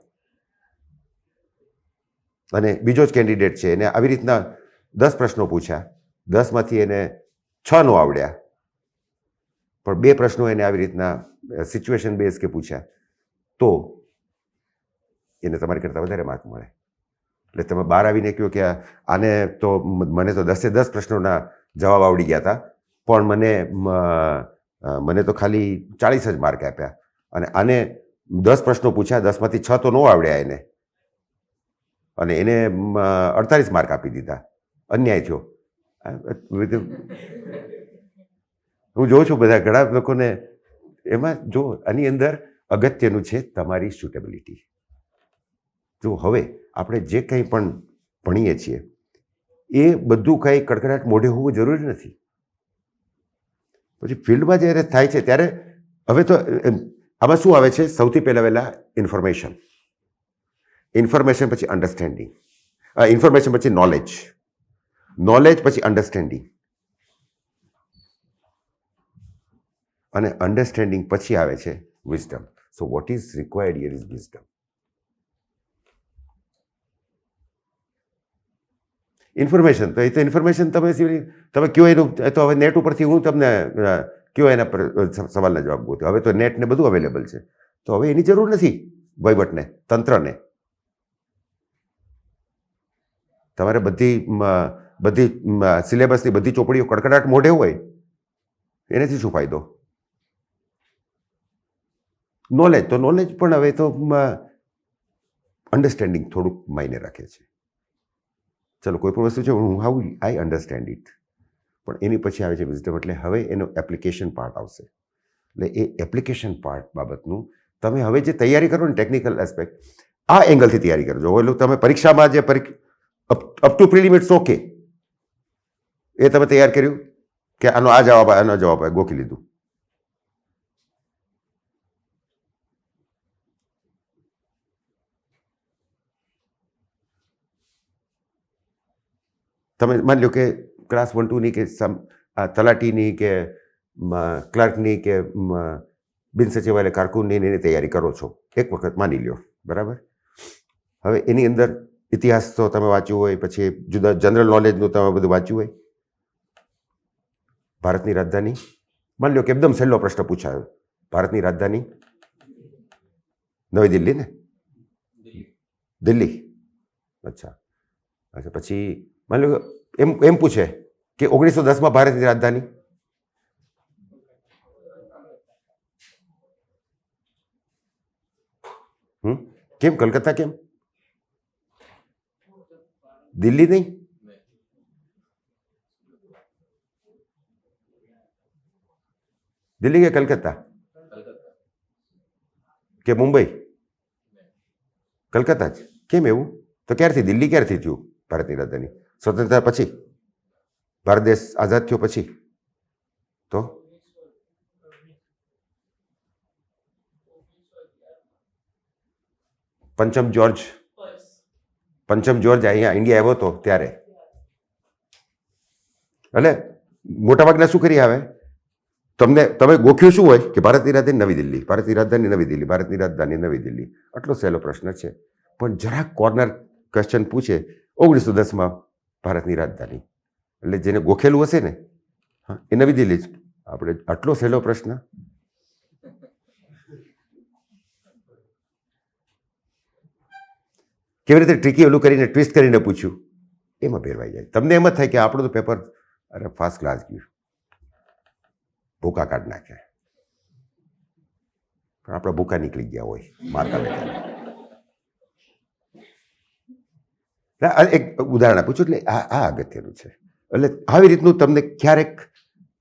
અને બીજો જ કેન્ડિડેટ છે એને આવી રીતના 10 પ્રશ્નો પૂછ્યા, 10માંથી એને 6 નો આવડ્યા પણ 2 પ્રશ્નો એને આવી રીતના સિચ્યુએશન બેઝ કે પૂછ્યા તો એને તમારી કરતાં વધારે માર્ક મળે. એટલે તમે બહાર આવીને કહો કે આને તો મને તો 10 પ્રશ્નોના જવાબ આવડી ગયા હતા પણ મને તો ખાલી 40 જ માર્ક આપ્યા અને આને 10 પ્રશ્નો પૂછ્યા 10માંથી 6 તો ન આવડ્યા એને અને એને 48 માર્ક આપી દીધા. અન્યાય થયો. હું જોઉં છું બધા ઘણા લોકોને એમાં જો આની અંદર અગત્યનું છે તમારી સુટેબિલિટી. જો હવે આપણે જે કંઈ પણ ભણીએ છીએ એ બધું કંઈ કડકડાટ મોઢે હોવું જરૂરી નથી. પછી ફિલ્ડમાં જ્યારે થાય છે ત્યારે હવે તો આમાં શું આવે છે સૌથી પહેલાં ઇન્ફોર્મેશન પછી અન્ડરસ્ટેન્ડિંગ, ઇન્ફોર્મેશન પછી નોલેજ પછી અન્ડરસ્ટેન્ડિંગ અને અન્ડરસ્ટેન્ડિંગ પછી આવે છે wisdom. So what is required here is wisdom. Information તો એ તો ઇન્ફોર્મેશન તમે કયો એનું તો હવે નેટ ઉપરથી હું તમને કયો એના પર સવાલના જવાબ ગોત્યો. હવે તો નેટને બધું અવેલેબલ છે તો હવે એની જરૂર નથી વહીવટને, તંત્રને. તમારે બધી સિલેબસની બધી ચોપડીઓ કડકડાટ મોઢે હોય એનાથી શું ફાયદો? નોલેજ પણ હવે તો અન્ડરસ્ટેન્ડિંગ થોડુંક માયને રાખે છે. ચલો કોઈ પણ વસ્તુ છે હાઉ આઈ અન્ડરસ્ટેન્ડ ઇટ પણ એની પછી આવે છે વિઝડમ. એટલે હવે એનો એપ્લિકેશન પાર્ટ આવશે. એટલે એ એપ્લિકેશન પાર્ટ બાબતનું તમે હવે જે તૈયારી કરો ને ટેકનિકલ એસ્પેક્ટ આ એંગલથી તૈયારી કરજો. એટલે તમે પરીક્ષામાં જે અપ ટુ પ્રિલિમિટ્સ ઓકે એ તમે તૈયાર કર્યું કે આનો આ જવાબ આનો જવાબ ગોખી લીધું. તમે માની લો કે ક્લાસ 1, 2ની કે આ તલાટીની કે ક્લર્કની કે બિન સચિવાલય કારકુનની એની તૈયારી કરો છો, એક વખત માની લ્યો, બરાબર. હવે એની અંદર ઇતિહાસ તો તમે વાંચ્યું હોય, પછી જુદા જનરલ નોલેજનું તમે બધું વાંચ્યું હોય. ભારતની રાજધાની, માની લો કે એકદમ સહેલો પ્રશ્ન પૂછાયો, ભારતની રાજધાની નવી દિલ્હી ને? દિલ્હી. અચ્છા. પછી માની લો એમ પૂછે કે 1910માં ભારતની રાજધાની? કેમ કલકત્તા? કેમ દિલ્હી નહીં? દિલ્હી કે કલકત્તા કે મુંબઈ? કલકત્તા જ. કેમ એવું? તો ક્યારથી દિલ્હી ક્યારથી થયું ભારતની રાજધાની? સ્વતંત્રતા પછી, ભારત દેશ આઝાદ થયો પછી. તો પંચમ જ્યોર્જ અહીંયા ઇન્ડિયા આવ્યો હતો ત્યારે. એટલે મોટાભાગના શું કરી આવે, તમે ગોખ્યું શું હોય કે ભારતની રાજધાની નવી દિલ્હી, ભારતની રાજધાની નવી દિલ્હી, ભારતની રાજધાની નવી દિલ્હી. આટલો સહેલો પ્રશ્ન છે, પણ જરાક કોર્નર ક્વેશ્ચન પૂછે 1910માં ભારતની રાજધાની, એટલે જેને ગોખેલું હશે ને, હા, એ નવી દિલ્હી જ. આપણે આટલો સહેલો પ્રશ્ન. કેવી રીતે ટ્રીકી ઓલું કરીને ટ્વિસ્ટ કરીને પૂછ્યું, એમાં ફેરવાઈ જાય. તમને એમ જ થાય કે આપણું તો પેપર અરે ફર્સ્ટ ક્લાસ ગયું, ભૂકા કાઢ નાખ્યા, પણ આપણા ભૂકા નીકળી ગયા હોય માર્ક આવે ત્યારે. એક ઉદાહરણ આપું છું, એટલે આ અગત્યનું છે. એટલે આવી રીતનું તમને ક્યારેક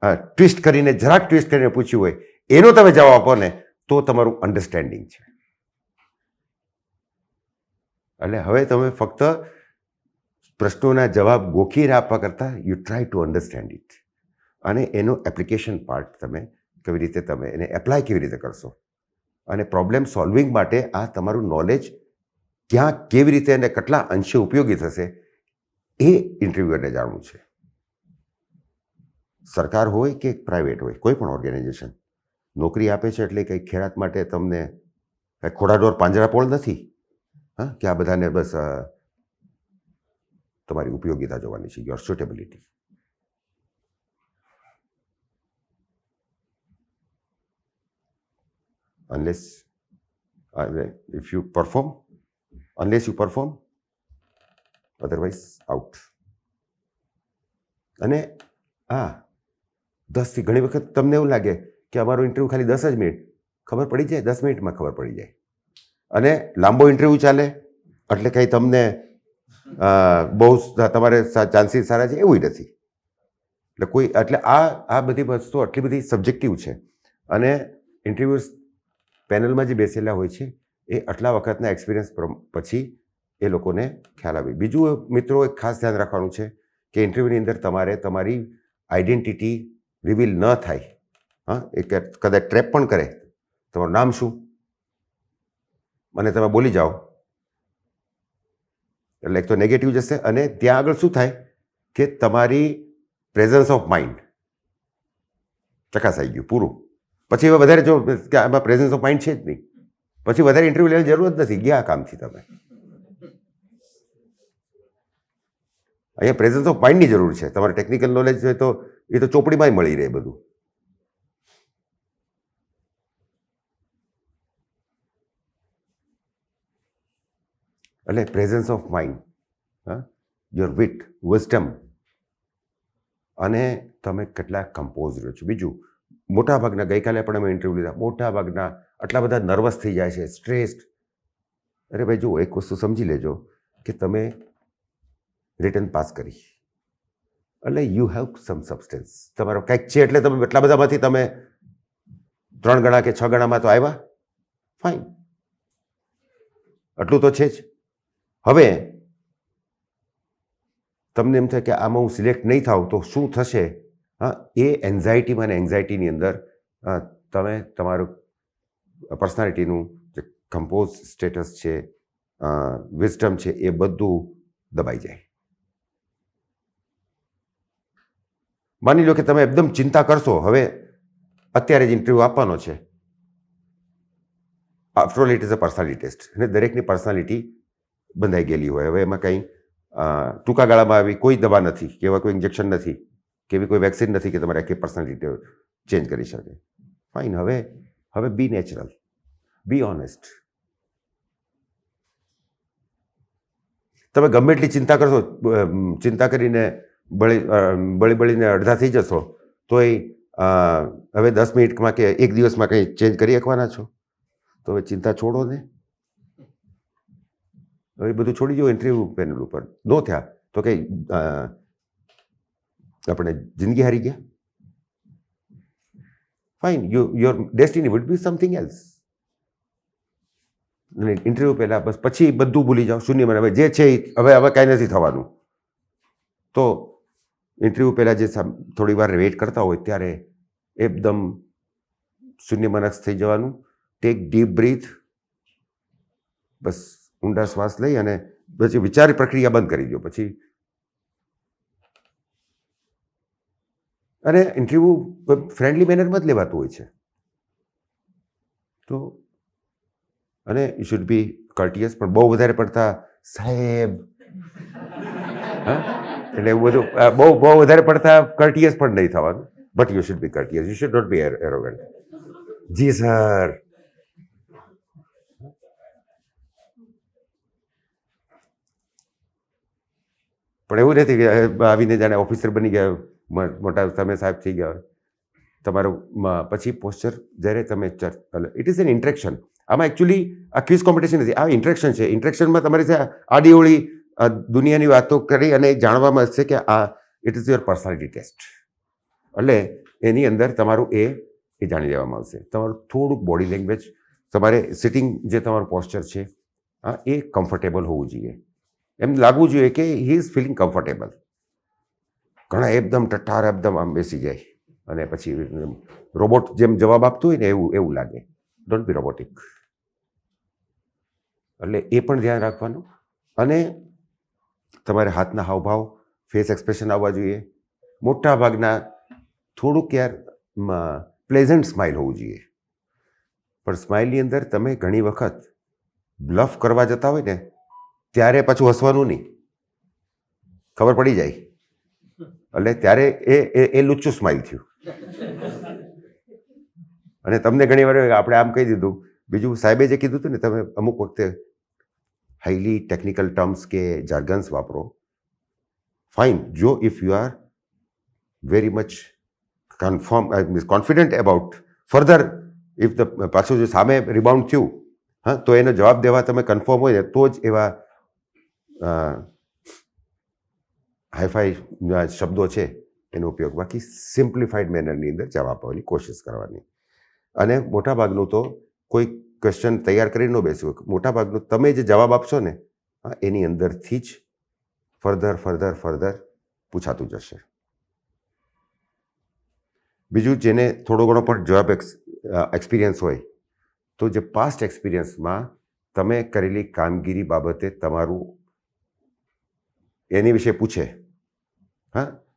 ટ્વિસ્ટ કરીને, જરાક ટ્વિસ્ટ કરીને પૂછ્યું હોય, એનો તમે જવાબ આપો ને, તો તમારું અન્ડરસ્ટેન્ડિંગ છે. એટલે હવે તમે ફક્ત પ્રશ્નોના જવાબ ગોખીને આપવા કરતાં you try to understand it, અને એનો એપ્લિકેશન પાર્ટ તમે કેવી રીતે તમે એને એપ્લાય કેવી રીતે કરશો, અને પ્રોબ્લેમ સોલ્વિંગ માટે આ તમારું નોલેજ ક્યાં કેવી રીતે અને કેટલા અંશે ઉપયોગી થશે એ ઇન્ટરવ્યુઅરને જાણવું છે. સરકાર હોય કે પ્રાઇવેટ હોય, કોઈ પણ ઓર્ગેનાઇઝેશન નોકરી આપે છે એટલે કંઈ ખેરાત માટે તમને કંઈ ખોડાઢોર પાંજરાપોળ નથી, હા, કે આ બધાને બસ તમારી ઉપયોગિતા જોવાની છે, your સુટેબિલિટી. unless if you perform, unless you perform, otherwise out. અને હા, 10થી ઘણી વખત તમને એવું લાગે કે અમારો ઇન્ટરવ્યૂ ખાલી 10 જ મિનિટ, ખબર પડી જાય 10 મિનિટમાં ખબર પડી જાય. અને લાંબો ઇન્ટરવ્યૂ ચાલે એટલે કંઈ તમને બહુ તમારે ચાન્સીસ સારા છે એવું નથી. એટલે આ બધી વસ્તુઓ આટલી બધી સબ્જેક્ટિવ છે, અને ઇન્ટરવ્યૂ પેનલમાં જે બેસેલા હોય છે એ આટલા વખતના એક્સપિરિયન્સ પછી એ લોકોને ખ્યાલ આવે. બીજું મિત્રો એક ખાસ ધ્યાન રાખવાનું છે કે ઇન્ટરવ્યૂની અંદર તમારે તમારી આઈડેન્ટિટી રિવીલ ન થાય. હા, એ કદાચ ટ્રેપ પણ કરે, તમારું નામ શું, અને તમે બોલી જાઓ એટલે એક તો નેગેટિવ જશે, અને ત્યાં આગળ શું થાય કે તમારી પ્રેઝન્સ ઓફ માઇન્ડ ચકાસાઈ ગયું પૂરું. પછી હવે વધારે જો કે આમાં પ્રેઝન્સ ઓફ માઇન્ડ છે જ નહીં, પછી વધારે ઇન્ટરવ્યૂ લેવાની જરૂર જ નથી, ગયા કામથી તમે. અહીંયા પ્રેઝન્સ ઓફ માઇન્ડની જરૂર છે. તમારે ટેકનિકલ નોલેજ હોય તો એ તો ચોપડીમાં મળી રહે બધું. એટલે પ્રેઝન્સ ઓફ માઇન્ડ, હા, યોર વિટ, વિઝડમ, અને તમે કેટલા કમ્પોઝ રહ્યો છો. બીજું, મોટાભાગના, ગઈકાલે પણ અમે ઇન્ટરવ્યૂ લીધા, મોટાભાગના આટલા બધા નર્વસ થઈ જાય છે, સ્ટ્રેસ્ડ. અરે ભાઈ જુઓ, એક વસ્તુ સમજી લેજો કે તમે રિટર્ન પાસ કરી એટલે યુ હેવ સમ સબસ્ટન્સ, તમારો કંઈક છે, એટલે તમે એટલા બધામાંથી તમે 3 ગણા કે 6 ગણામાં તો આવ્યા, ફાઇન, આટલું તો છે જ. હવે તમને એમ થાય કે આમાં હું સિલેક્ટ નહીં થાવ તો શું થશે, હા, એ એન્ઝાયટીમાં અને એન્ઝાયટીની અંદર તમે તમારું પર્સનાલિટીનું જે કમ્પોઝ સ્ટેટસ છે, વિઝડમ છે, એ બધું દબાઈ જાય. માની લો કે તમે એકદમ ચિંતા કરશો, હવે અત્યારે જ ઇન્ટરવ્યૂ આપવાનો છે. After all it is a personality test, અને દરેકની પર્સનાલિટી બંધાઈ ગયેલી હોય. હવે એમાં કંઈ ટૂંકા ગાળામાં આવી કોઈ દવા નથી, કે એવા કોઈ ઇન્જેક્શન નથી, કે એવી કોઈ વેક્સિન નથી કે તમારે આખી પર્સનાલિટી ચેન્જ કરી શકે. ફાઇન. હવે બી નેચરલ, બી ઓનેસ્ટ. તમે ગમે એટલી ચિંતા કરશો, ચિંતા કરીને બળીને અડધા થઈ જશો, તોય હવે 10 મિનિટમાં કે એક દિવસમાં કંઈ ચેન્જ કરી શકવાના છો? તો હવે ચિંતા છોડો ને. હવે બધું છોડી દો. ઇન્ટરવ્યૂ પેનલ ઉપર નો થયા તો કંઈ આપણે જિંદગી હારી ગયા? Fine, your destiny would be something else. અને ઇન્ટરવ્યૂ પહેલાં બસ પછી બધું ભૂલી જાઓ, શૂન્યમાં. હવે જે છે હવે કાંઈ નથી થવાનું. તો ઇન્ટરવ્યૂ પહેલાં જે થોડી વાર વેઇટ કરતા હોય ત્યારે એકદમ શૂન્યમનસ્ક થઈ જવાનું. ટેક ડીપ બ્રીથ, બસ ઊંડા શ્વાસ લઈ અને પછી વિચાર પ્રક્રિયા બંધ કરી દો. પછી અને ઇન્ટરવ્યૂ ફ્રેન્ડલી મેનરમાં જ લેવાતું હોય છે. તો અને યુ શુડ બી કર્ટિયસ, પણ બહુ વધારે પડતા સાહેબ, એટલે એવું બધું બહુ વધારે પડતા કર્ટિયસ પણ નહીં થવાનું. But you should be courteous, you should not be arrogant. જી સર. પણ એવું નથી કે આવીને જાણે ઓફિસર બની ગયા, મોટા તમે સાહેબ થઈ ગયા. તમારું પછી પોસ્ચર જ્યારે તમે ઇટ ઇઝ એન ઇન્ટરેક્શન. આમાં એકચ્યુઅલી આ ક્વિઝ કોમ્પિટિશન નથી, આ ઇન્ટરેક્શન છે. ઇન્ટરેક્શનમાં તમારી સાથે આડીઓળી દુનિયાની વાતો કરી અને જાણવા મળશે કે આ it is your personality test. એટલે એની અંદર તમારું એ જાણી લેવામાં આવશે. તમારું થોડુંક બોડી લેંગ્વેજ, તમારે સિટિંગ જે તમારું પોસ્ચર છે એ કમ્ફર્ટેબલ હોવું જોઈએ. એમ લાગવું જોઈએ કે હી ઇઝ ફિલિંગ કમ્ફર્ટેબલ. ઘણા એકદમ ટટ્ટાર એકદમ આમ બેસી જાય અને પછી રોબોટ જેમ જવાબ આપતું હોય ને એવું લાગે. Don't be robotic. એટલે એ પણ ધ્યાન રાખવાનું. અને તમારે હાથના હાવભાવ, ફેસ એક્સપ્રેશન આવવા જોઈએ. મોટા ભાગના થોડુંક પ્લેઝન્ટ સ્માઇલ હોવું જોઈએ. પણ સ્માઇલની અંદર તમે ઘણી વખત બ્લફ કરવા જતા હોય ને ત્યારે પાછું હસવાનું નહીં, ખબર પડી જાય. એટલે ત્યારે એ લુચ્ચું સ્માઇલ થયું. અને તમને ઘણી વાર આપણે આમ કહી દીધું. બીજું સાહેબે જે કીધું હતું ને, તમે અમુક વખતે હાઈલી ટેકનિકલ ટર્મ્સ કે જાર્ગન્સ વાપરો. ફાઇન, જો if you are very much confident about further, if the પાછું જો સામે રિબાઉન્ડ થયું, તો એનો જવાબ દેવા તમે કન્ફર્મ હોય ને તો જ એવા હાઈફાઈ શબ્દો છે એનો ઉપયોગ. બાકી સિમ્પ્લિફાઈડ મેનરની અંદર જવાબ આપવાની કોશિશ કરવાની. અને મોટાભાગનું તો કોઈ ક્વેશ્ચન તૈયાર કરી ન બેસવું. મોટાભાગનું તમે જે જવાબ આપશો ને એની અંદરથી જ ફર્ધર પૂછાતું જશે. બીજું, જેને થોડો ઘણો પણ જવાબ એક્સપિરિયન્સ હોય તો જે પાસ્ટ એક્સપિરિયન્સમાં તમે કરેલી કામગીરી બાબતે તમારું એની વિશે પૂછે,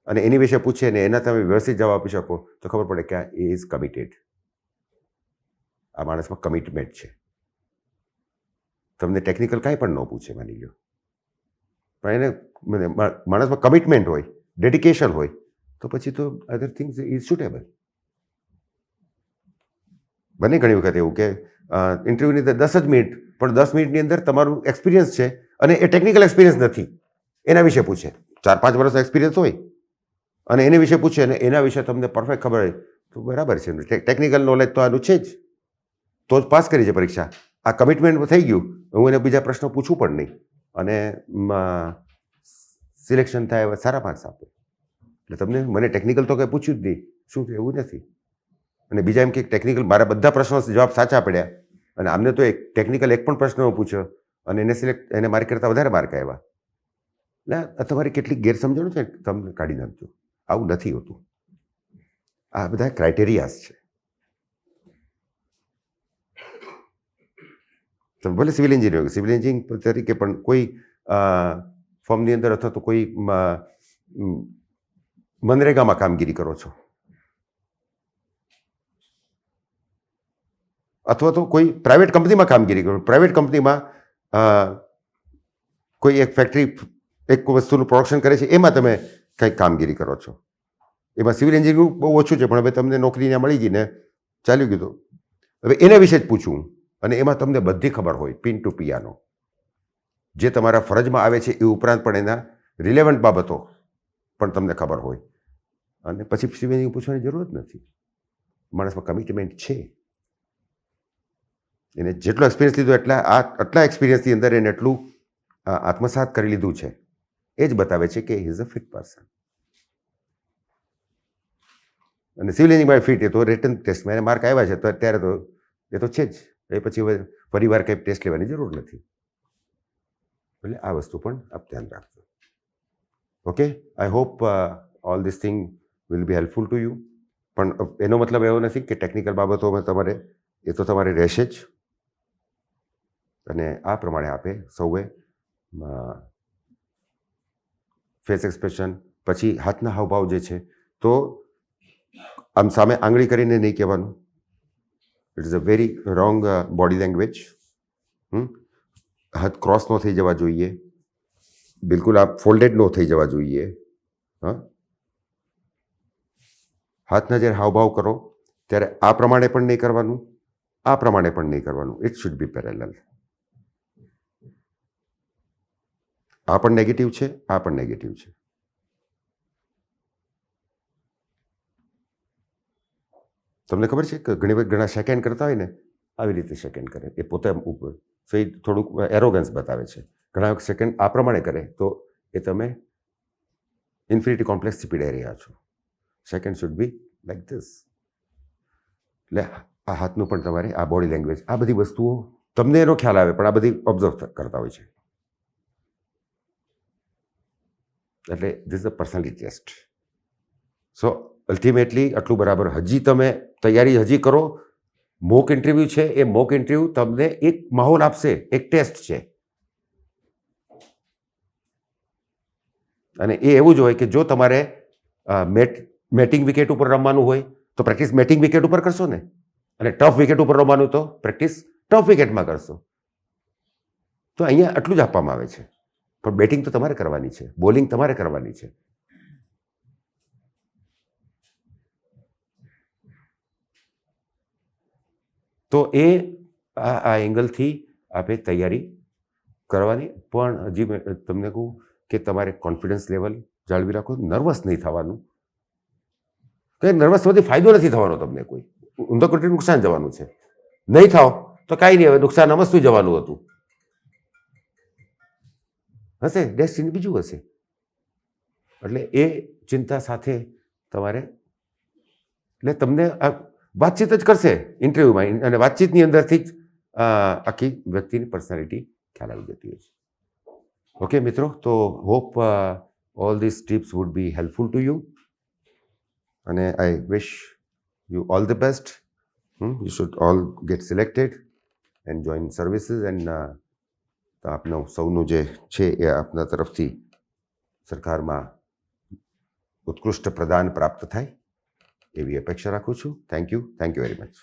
અને એની વિશે પૂછે ને એના તમે વ્યવસ્થિત જવાબ આપી શકો તો ખબર પડે કે એ ઇઝ કમિટેડ. આ માણસમાં કમિટમેન્ટ છે. તમને ટેકનિકલ કાંઈ પણ ન પૂછે માની લો, પણ એને માણસમાં કમિટમેન્ટ હોય, ડેડિકેશન હોય, તો પછી તો અધર થિંગ્સ ઇઝ સુટેબલ. બને ઘણી વખત એવું કે ઇન્ટરવ્યૂની અંદર 10 જ મિનિટ, પણ 10 મિનિટની અંદર તમારું એક્સપિરિયન્સ છે અને એ ટેકનિકલ એક્સપિરિયન્સ નથી, એના વિશે પૂછે. 4-5 વર્ષનો એક્સપિરિયન્સ હોય અને એને વિશે પૂછે અને એના વિશે તમને પરફેક્ટ ખબર હોય તો બરાબર છે. ટેકનિકલ નોલેજ તો આનું છે જ, તો જ પાસ કરી છે પરીક્ષા. આ કમિટમેન્ટ થઈ ગયું, હું એને બીજા પ્રશ્નો પૂછું પણ નહીં અને સિલેક્શન થાય સારા માર્ક્સ આપે. એટલે તમને મને ટેકનિકલ તો કંઈ પૂછ્યું જ નહીં, શું કે એવું નથી. અને બીજા એમ કે ટેકનિકલ મારા બધા પ્રશ્નો જવાબ સાચા પડ્યા અને આમને તો ટેકનિકલ એક પણ પ્રશ્ન પૂછ્યો અને એને મારી કરતાં વધારે માર્ક આવ્યા. એટલે તમારી કેટલીક ગેરસમજણો છે, તમને કાઢી નાખજો. આવું નથી હોતું. આ બધા ક્રાઇટેરિયાસ છે. તમે ભલે સિવિલ એન્જિનિયરિંગ તરીકે પણ કોઈ ફોર્મની અંદર અથવા તો કોઈ મનરેગામાં કામગીરી કરો છો, અથવા તો કોઈ પ્રાઇવેટ કંપનીમાં કામગીરી કરો, પ્રાઇવેટ કંપનીમાં કોઈ એક ફેક્ટરી એક વસ્તુનું પ્રોડક્શન કરે છે, એમાં તમે કંઈક કામગીરી કરો છો. એમાં સિવિલ એન્જિનિયરિંગ બહુ ઓછું છે, પણ હવે તમને નોકરી ત્યાં મળી ગઈ ને ચાલ્યું ગયું. હવે એના વિશે જ પૂછવું, અને એમાં તમને બધી ખબર હોય પિન ટુ પિયાનો, જે તમારા ફરજમાં આવે છે એ ઉપરાંત પણ એના રિલેવન્ટ બાબતો પણ તમને ખબર હોય, અને પછી સિવિલ એન્જિનિયરિંગ પૂછવાની જરૂર જ નથી. માણસમાં કમિટમેન્ટ છે, એને જેટલો એક્સપિરિયન્સ લીધો આટલા એક્સપિરિયન્સની અંદર એને એટલું આત્મસાત કરી લીધું છે, એ જ બતાવે છે કે he is a fit person. અને સિવિલ એન્જિનિયરિંગમાં ફિટ, એ તો રિટન ટેસ્ટમાં એને માર્ક આવ્યા છે, તો અત્યારે તો એ તો છે જ. એ પછી હવે ફરીવાર કંઈ ટેસ્ટ લેવાની જરૂર નથી. એટલે આ વસ્તુ પણ આપ ધ્યાન રાખજો. Okay, I hope all this thing will be helpful to you. પણ એનો મતલબ એવો નથી કે ટેકનિકલ બાબતોમાં તમારે, એ તો તમારે રહેશે જ. અને આ પ્રમાણે આપે સૌએ ફેસ એક્સપ્રેશન, પછી હાથના હાવભાવ જે છે, તો આમ સામે આંગળી કરીને નહીં કહેવાનું. It is a very wrong body language. હાથ ક્રોસ ન થઈ જવા જોઈએ, બિલકુલ આ ફોલ્ડેડ ન થઈ જવા જોઈએ. હા, હાથના જ્યારે હાવભાવ કરો ત્યારે આ પ્રમાણે પણ નહીં કરવાનું, આ પ્રમાણે પણ નહીં કરવાનું. It should be parallel. આ પણ નેગેટિવ છે, આ પણ નેગેટિવ છે. તમને ખબર છે કે ઘણા સેકન્ડ કરતા હોય ને, આવી રીતે સેકન્ડ કરે, એ પોતે ઉપર. સો એ થોડુંક એરોગન્સ બતાવે છે. ઘણા સેકન્ડ આ પ્રમાણે કરે તો એ તમે ઇન્ફિનિટી કોમ્પ્લેક્સથી પીડાઈ રહ્યા છો. Second should be like this. એટલે આ હાથનું પણ તમારે, આ બોડી લેંગ્વેજ, આ બધી વસ્તુઓ તમને એનો ખ્યાલ આવે, પણ આ બધી ઓબ્ઝર્વ કરતા હોય છે. એટલે this a personality test. So ultimately આટલું બરાબર હજી તમે તૈયારી હજી કરો. મોક ઇન્ટરવ્યૂ છે, એ મોક ઇન્ટરવ્યૂ તમને એક માહોલ આપશે, એક ટેસ્ટ છે. અને એ એવું જ હોય કે જો તમારે મેટિંગ વિકેટ ઉપર રમવાનું હોય તો પ્રેક્ટિસ મેટિંગ વિકેટ ઉપર કરશો ને, અને ટફ વિકેટ ઉપર રમવાનું તો પ્રેક્ટિસ ટફ વિકેટમાં કરશો. તો અહીંયા આટલું જ આપવામાં આવે છે. પણ બેટિંગ તો તમારે કરવાની છે, બોલિંગ તમારે કરવાની છે. તો એ આ એંગલથી આપણે તૈયારી કરવાની. પણ હજી મેં તમને કહું કે તમારે કોન્ફિડન્સ લેવલ જાળવી રાખો, નર્વસ નહીં થવાનું. કંઈ નર્વસ થવાથી ફાયદો નથી થવાનો તમને, કોઈ ઊંધો કંટ્રી નુકસાન જવાનું છે. નહીં થાવ તો કાંઈ નહીં, હવે નુકસાન અમસ્તું જવાનું હતું. હશે ડેસ્ટિની બીજું હશે. એટલે એ ચિંતા સાથે તમારે, એટલે તમને વાતચીત જ કરશે ઇન્ટરવ્યૂમાં, અને વાતચીતની અંદરથી જ આખી વ્યક્તિની પર્સનાલિટી ખ્યાલ આવી જતી હોય છે. ઓકે મિત્રો, તો hope all this tips would be helpful to you, અને I wish you all the best. You should all get selected and join services. And આપનું સૌનું જે છે એ આપના તરફથી સરકારમાં ઉત્કૃષ્ટ પ્રદાન પ્રાપ્ત થાય એવી અપેક્ષા રાખું છું. Thank you very much.